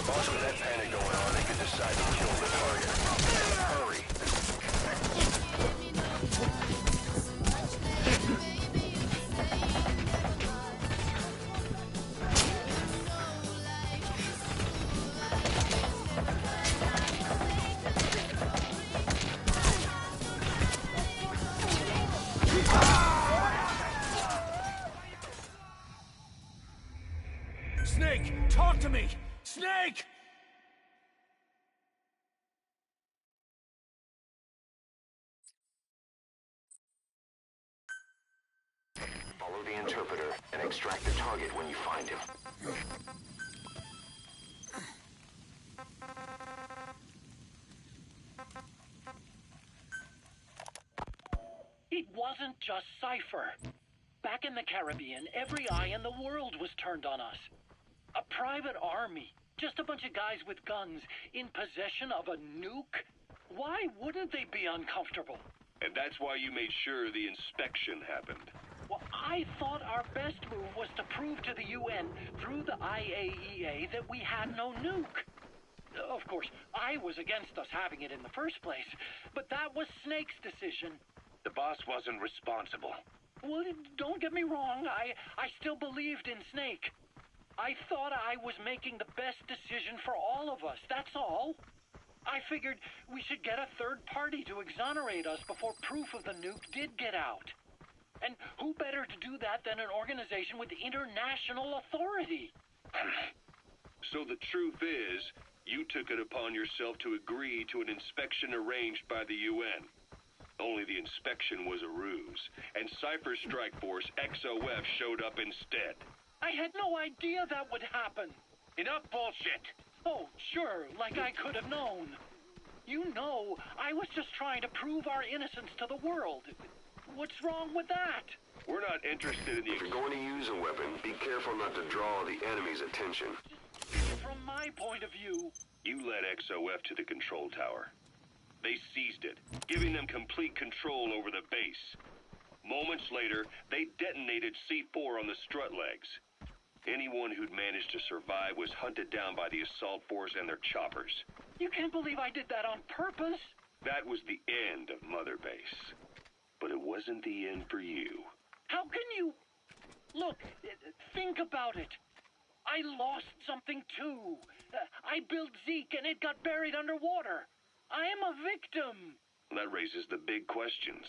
Boss, with that panic going on, they could decide to kill the target. Hurry. Snake, talk to me! Snake! Follow the interpreter and extract the target when you find him. It wasn't just Cypher. Back in the Caribbean, every eye in the world was turned on us. A private army, just a bunch of guys with guns, in possession of a nuke? Why wouldn't they be uncomfortable? And that's why you made sure the inspection happened. Well, I thought our best move was to prove to the UN through the IAEA that we had no nuke. Of course, I was against us having it in the first place, but that was Snake's decision. The boss wasn't responsible. Well, don't get me wrong, I still believed in Snake. I thought I was making the best decision for all of us, that's all. I figured we should get a third party to exonerate us before proof of the nuke did get out. And who better to do that than an organization with international authority? So the truth is, you took it upon yourself to agree to an inspection arranged by the UN. Only the inspection was a ruse, and Cypher's strike force, XOF, showed up instead. I had no idea that would happen. Enough bullshit! Oh, sure, like I could have known. You know, I was just trying to prove our innocence to the world. What's wrong with that? We're not interested in the... If you're going to use a weapon, be careful not to draw the enemy's attention. From my point of view... You led XOF to the control tower. They seized it, giving them complete control over the base. Moments later, they detonated C4 on the strut legs. Anyone who'd managed to survive was hunted down by the assault force and their choppers. You can't believe I did that on purpose? That was the end of Mother Base. But it wasn't the end for you. How can you... Look, think about it. I lost something too. I built Zeke and it got buried underwater. I am a victim. That raises the big questions.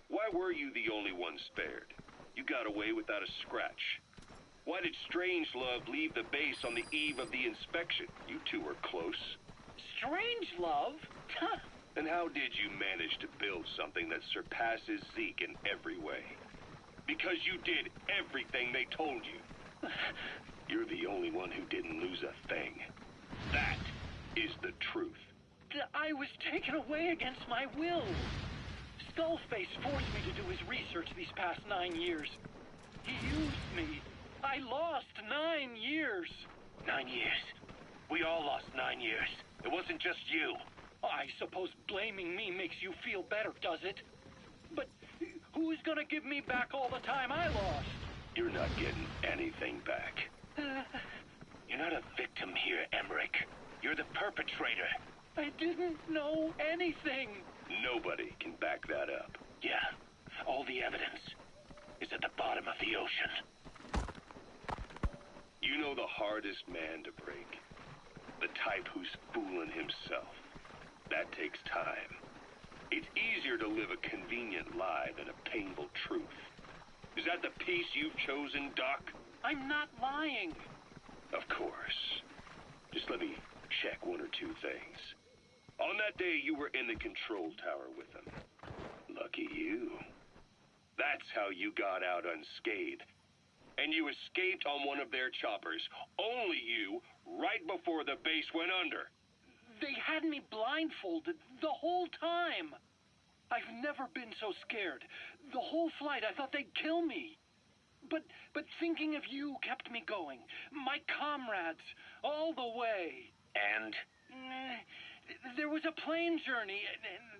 Why were you the only one spared? You got away without a scratch. Why did Strangelove leave the base on the eve of the inspection? You two were close. Strangelove? And how did you manage to build something that surpasses Zeke in every way? Because you did everything they told you. You're the only one who didn't lose a thing. That is the truth. I was taken away against my will. Skullface forced me to do his research these past 9 years. He used me. I lost 9 years. 9 years. We all lost 9 years. It wasn't just you. I suppose blaming me makes you feel better, does it? But who's gonna give me back all the time I lost? You're not getting anything back. You're not a victim here, Emmerich. You're the perpetrator. I didn't know anything. Nobody can back that up. Yeah, all the evidence is at the bottom of the ocean. You know the hardest man to break. The type who's fooling himself. That takes time. It's easier to live a convenient lie than a painful truth. Is that the piece you've chosen, Doc? I'm not lying. Of course. Just let me check one or two things. On that day, you were in the control tower with them. Lucky you. That's how you got out unscathed. And you escaped on one of their choppers. Only you, right before the base went under. They had me blindfolded the whole time. I've never been so scared. The whole flight, I thought they'd kill me. But thinking of you kept me going. My comrades, all the way. And? There was a plane journey,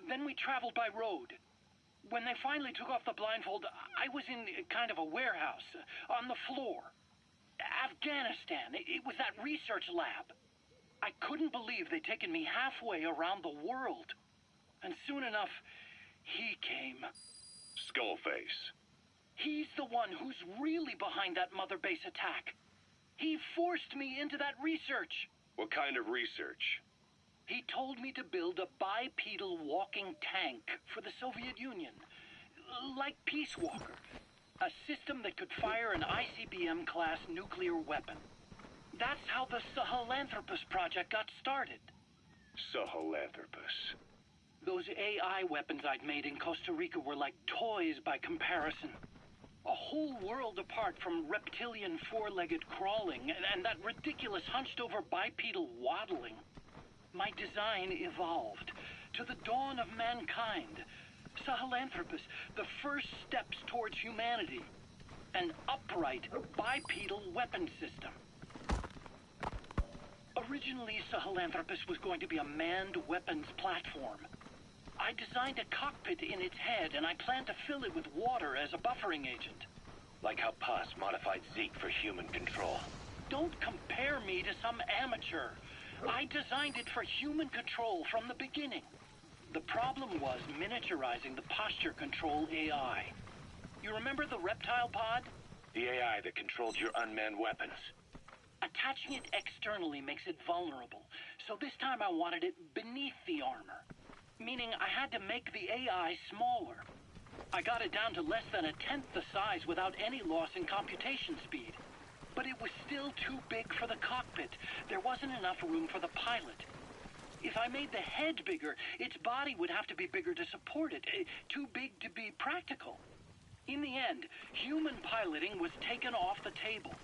then we traveled by road. When they finally took off the blindfold, I was in kind of a warehouse, on the floor. Afghanistan, it was that research lab. I couldn't believe they'd taken me halfway around the world. And soon enough, he came. Skullface. He's the one who's really behind that Mother Base attack. He forced me into that research. What kind of research? He told me to build a bipedal walking tank for the Soviet Union. Like Peace Walker. A system that could fire an ICBM-class nuclear weapon. That's how the Sahelanthropus project got started. Sahelanthropus. Those AI weapons I'd made in Costa Rica were like toys by comparison. A whole world apart from reptilian four-legged crawling and that ridiculous hunched-over bipedal waddling. My design evolved to the dawn of mankind. Sahelanthropus, the first steps towards humanity. An upright bipedal weapon system. Originally, Sahelanthropus was going to be a manned weapons platform. I designed a cockpit in its head, and I planned to fill it with water as a buffering agent. Like how Paz modified Zeke for human control. Don't compare me to some amateur. I designed it for human control from the beginning. The problem was miniaturizing the posture control AI. You remember the reptile pod? The AI that controlled your unmanned weapons. Attaching it externally makes it vulnerable, so this time I wanted it beneath the armor. Meaning I had to make the AI smaller. I got it down to less than 1/10 the size without any loss in computation speed. But it was still too big for the cockpit. There wasn't enough room for the pilot. If I made the head bigger, its body would have to be bigger to support it. Too big to be practical. In the end, human piloting was taken off the table.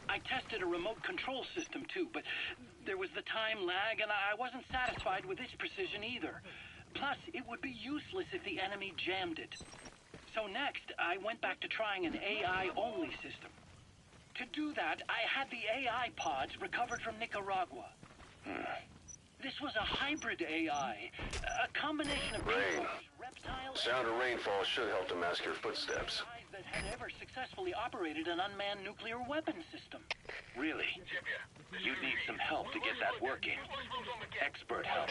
I tested a remote control system too, but there was the time lag and I wasn't satisfied with its precision either. Plus, it would be useless if the enemy jammed it. So next, I went back to trying an AI-only system. To do that, I had the AI pods recovered from Nicaragua. This was a hybrid AI, a combination of Rain. reptile Sound of rainfall should help to mask your footsteps. that had ever successfully operated an unmanned nuclear weapon system. Really? You'd need some help to get that working. Expert help.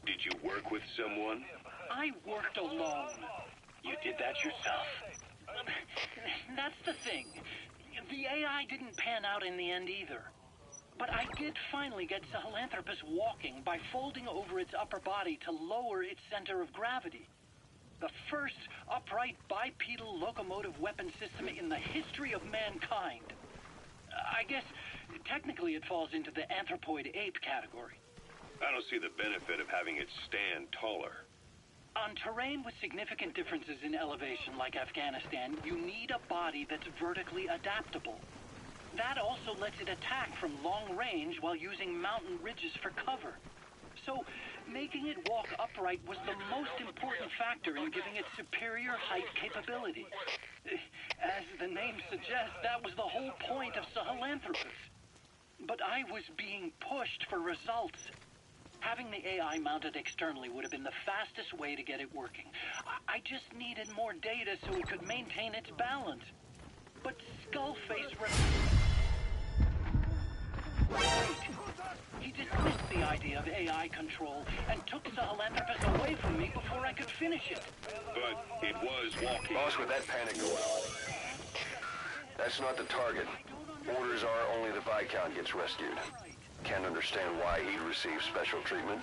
Did you work with someone? I worked alone. You did that yourself. That's the thing. The AI didn't pan out in the end either. But I did finally get Sahelanthropus walking by folding over its upper body to lower its center of gravity. The first upright bipedal locomotive weapon system in the history of mankind. I guess technically it falls into the anthropoid ape category. I don't see the benefit of having it stand taller. On terrain with significant differences in elevation like Afghanistan, you need a body that's vertically adaptable. That also lets it attack from long range while using mountain ridges for cover. So, making it walk upright was the most important factor in giving it superior height capability. As the name suggests, that was the whole point of Sahelanthropus. But I was being pushed for results. Having the AI mounted externally would have been the fastest way to get it working. I just needed more data so it could maintain its balance. But Skullface He dismissed the idea of AI control and took Sahelanthropus away from me before I could finish it. But it was walking. Boss, with that panic go out. That's not the target. Orders are only the Viscount gets rescued. Can't understand why he'd receive special treatment,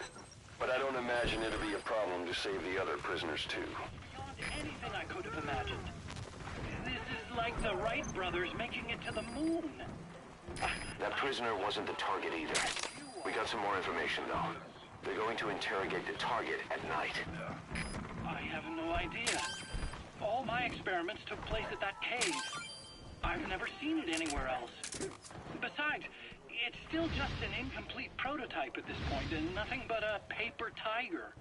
but I don't imagine it'll be a problem to save the other prisoners too. Beyond anything I could have imagined. This is like the Wright brothers making it to the moon. That prisoner wasn't the target either. We got some more information though. They're going to interrogate the target at night. I have no idea. All my experiments took place at that cave. I've never seen it anywhere else. Besides, it's still just an incomplete prototype at this point and nothing but a paper tiger.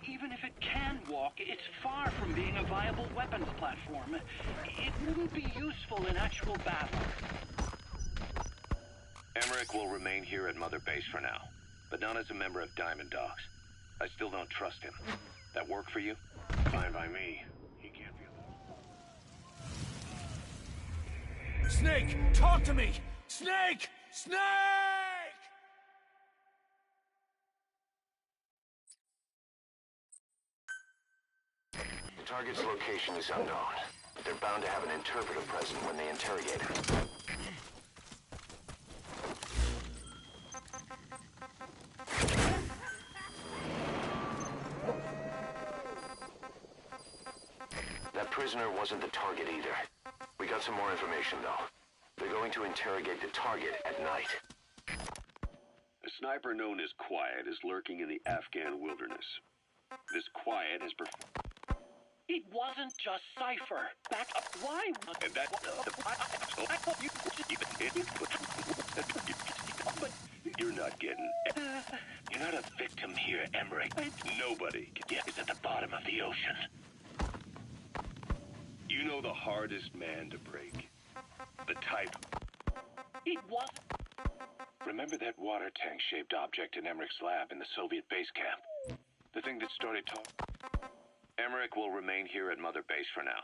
Even if it can walk, it's far from being a viable weapons platform. It wouldn't be useful in actual battle. Emmerich will remain here at Mother Base for now, but not as a member of Diamond Dogs. I still don't trust him. That work for you? Fine by me. He can't be alone. Snake, talk to me! Snake! Snake! The target's location is unknown, but they're bound to have an interpreter present when they interrogate him. That prisoner wasn't the target either. We got some more information though. They're going to interrogate the target at night. A sniper known as Quiet is lurking in the Afghan wilderness. This Quiet has It wasn't just Cypher. Back up. Why? And that... I thought you... But... You're not getting... You're not a victim here, Emmerich. Nobody is at the bottom of the ocean. You know the hardest man to break. The type. It was... Remember that water tank-shaped object in Emmerich's lab in the Soviet base camp? The thing that started talking... Emmerich will remain here at Mother Base for now,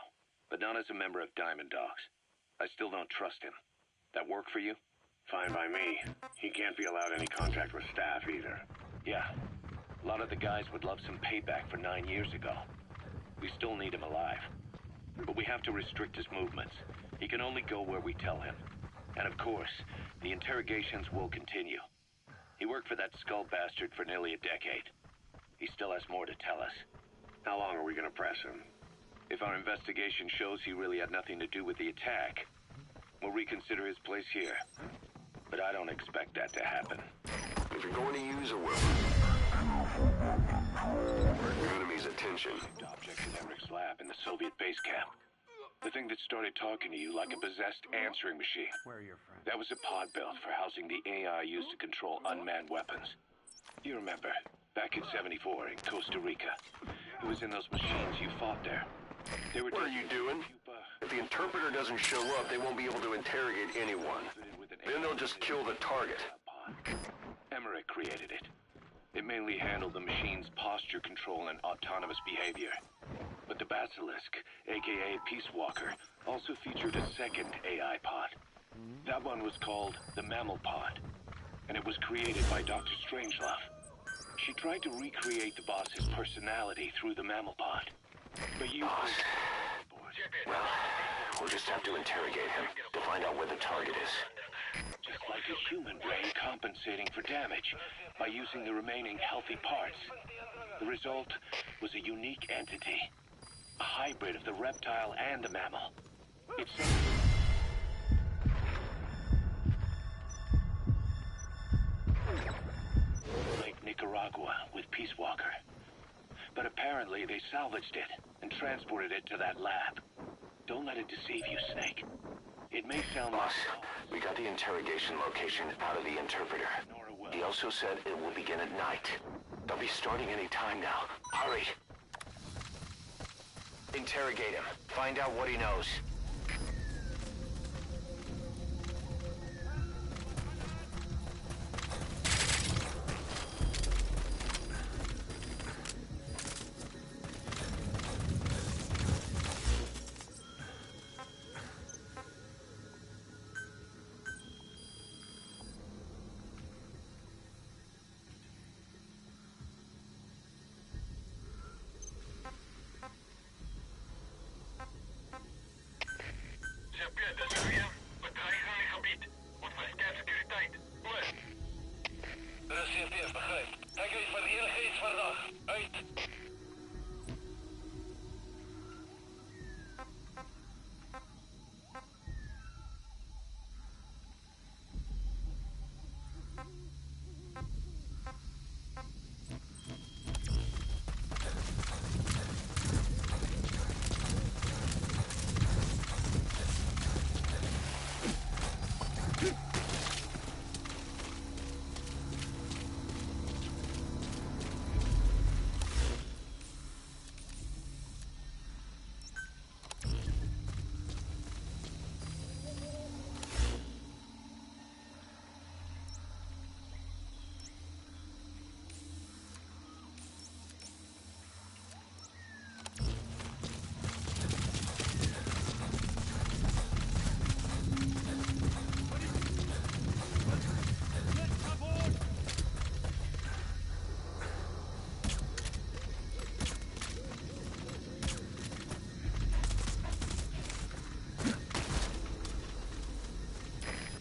but not as a member of Diamond Dogs. I still don't trust him. That work for you? Fine by me. He can't be allowed any contact with staff either. Yeah. A lot of the guys would love some payback for 9 years ago. We still need him alive. But we have to restrict his movements. He can only go where we tell him. And of course, the interrogations will continue. He worked for that skull bastard for nearly a decade. He still has more to tell us. How long are we gonna press him? If our investigation shows he really had nothing to do with the attack, we'll reconsider his place here. But I don't expect that to happen. If you're going to use a weapon, your enemy's attention. Object in Emmerich's lab in the Soviet base camp. The thing that started talking to you like a possessed answering machine. Where are your friends? That was a pod built for housing the AI used to control unmanned weapons. You remember, back in '74 in Costa Rica. It was in those machines you fought there. They were What are you doing? If the interpreter doesn't show up, they won't be able to interrogate anyone. Then they'll just kill the target. Emmerich created it. It mainly handled the machine's posture control and autonomous behavior. But the Basilisk, aka Peace Walker, also featured a second AI pod. That one was called the Mammal Pod, and it was created by Dr. Strangelove. She tried to recreate the boss's personality through the Mammal Pod. But you... Boss. Well, we'll just have to interrogate him to find out where the target is. Just like a human brain compensating for damage by using the remaining healthy parts. The result was a unique entity. A hybrid of the reptile and the mammal. It's Lake Nicaragua with Peace Walker. But apparently they salvaged it and transported it to that lab. Don't let it deceive you, Snake. It may sound Boss, like we got the interrogation location out of the interpreter. He also said it will begin at night. They'll be starting any time now. Hurry! Interrogate him. Find out what he knows.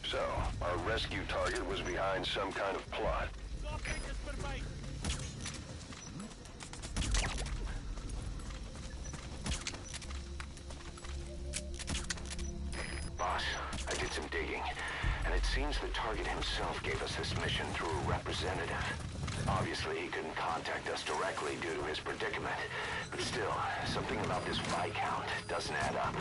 So, our rescue target was behind some kind of plot. Boss, I did some digging, and it seems the target himself gave us this mission through a representative. Obviously, he couldn't contact us directly due to his predicament, but still, something about this Viscount doesn't add up.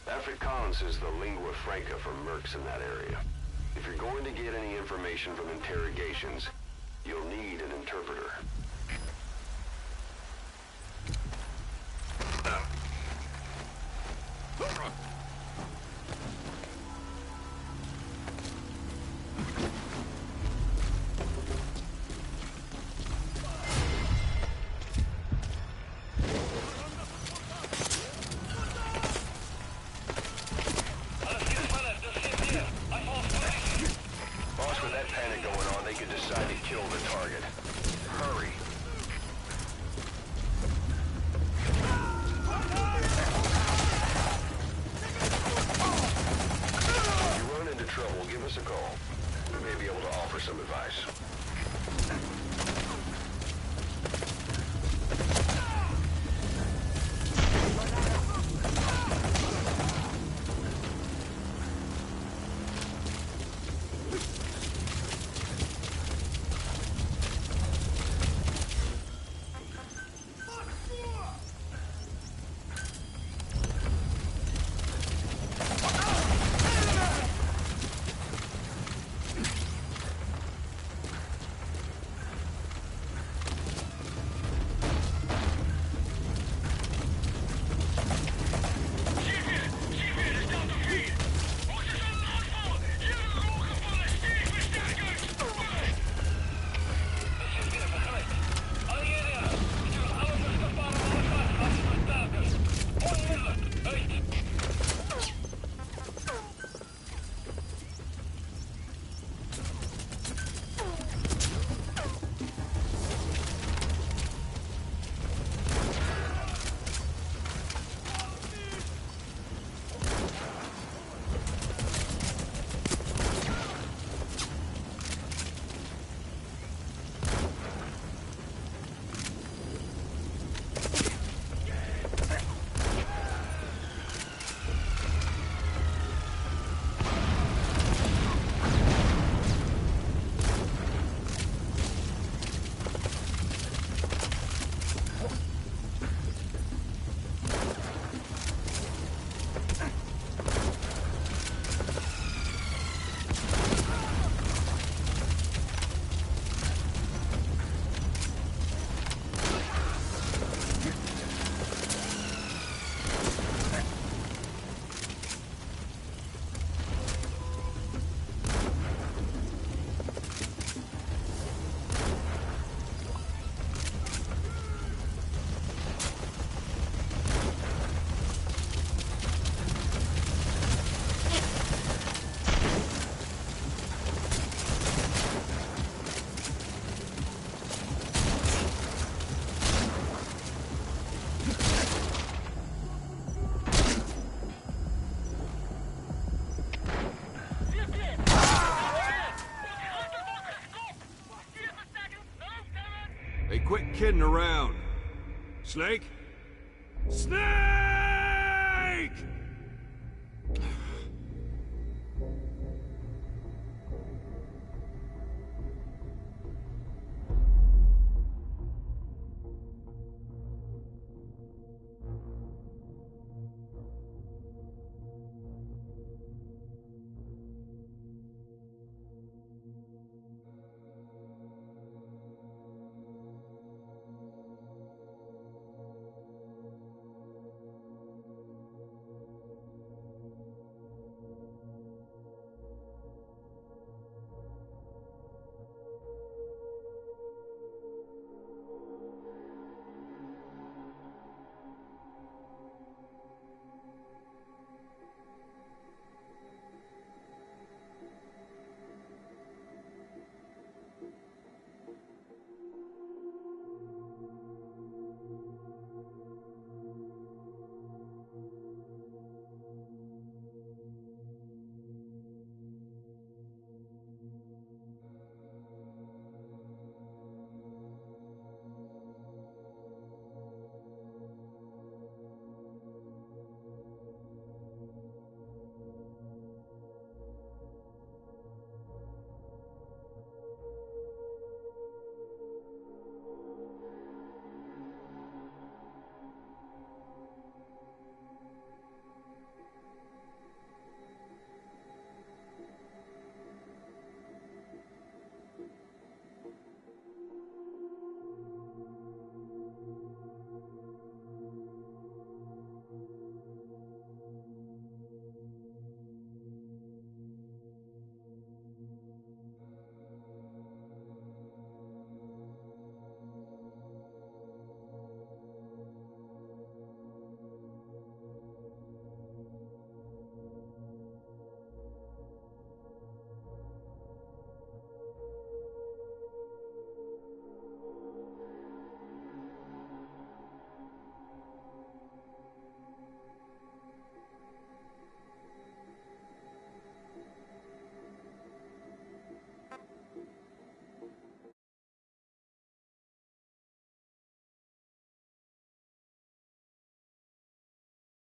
Afrikaans is the lingua franca for mercs in that area. If you're going to get any information from interrogations, you'll need an interpreter. Boss, with that panic going on, they could decide to kidding around. Snake? Snake!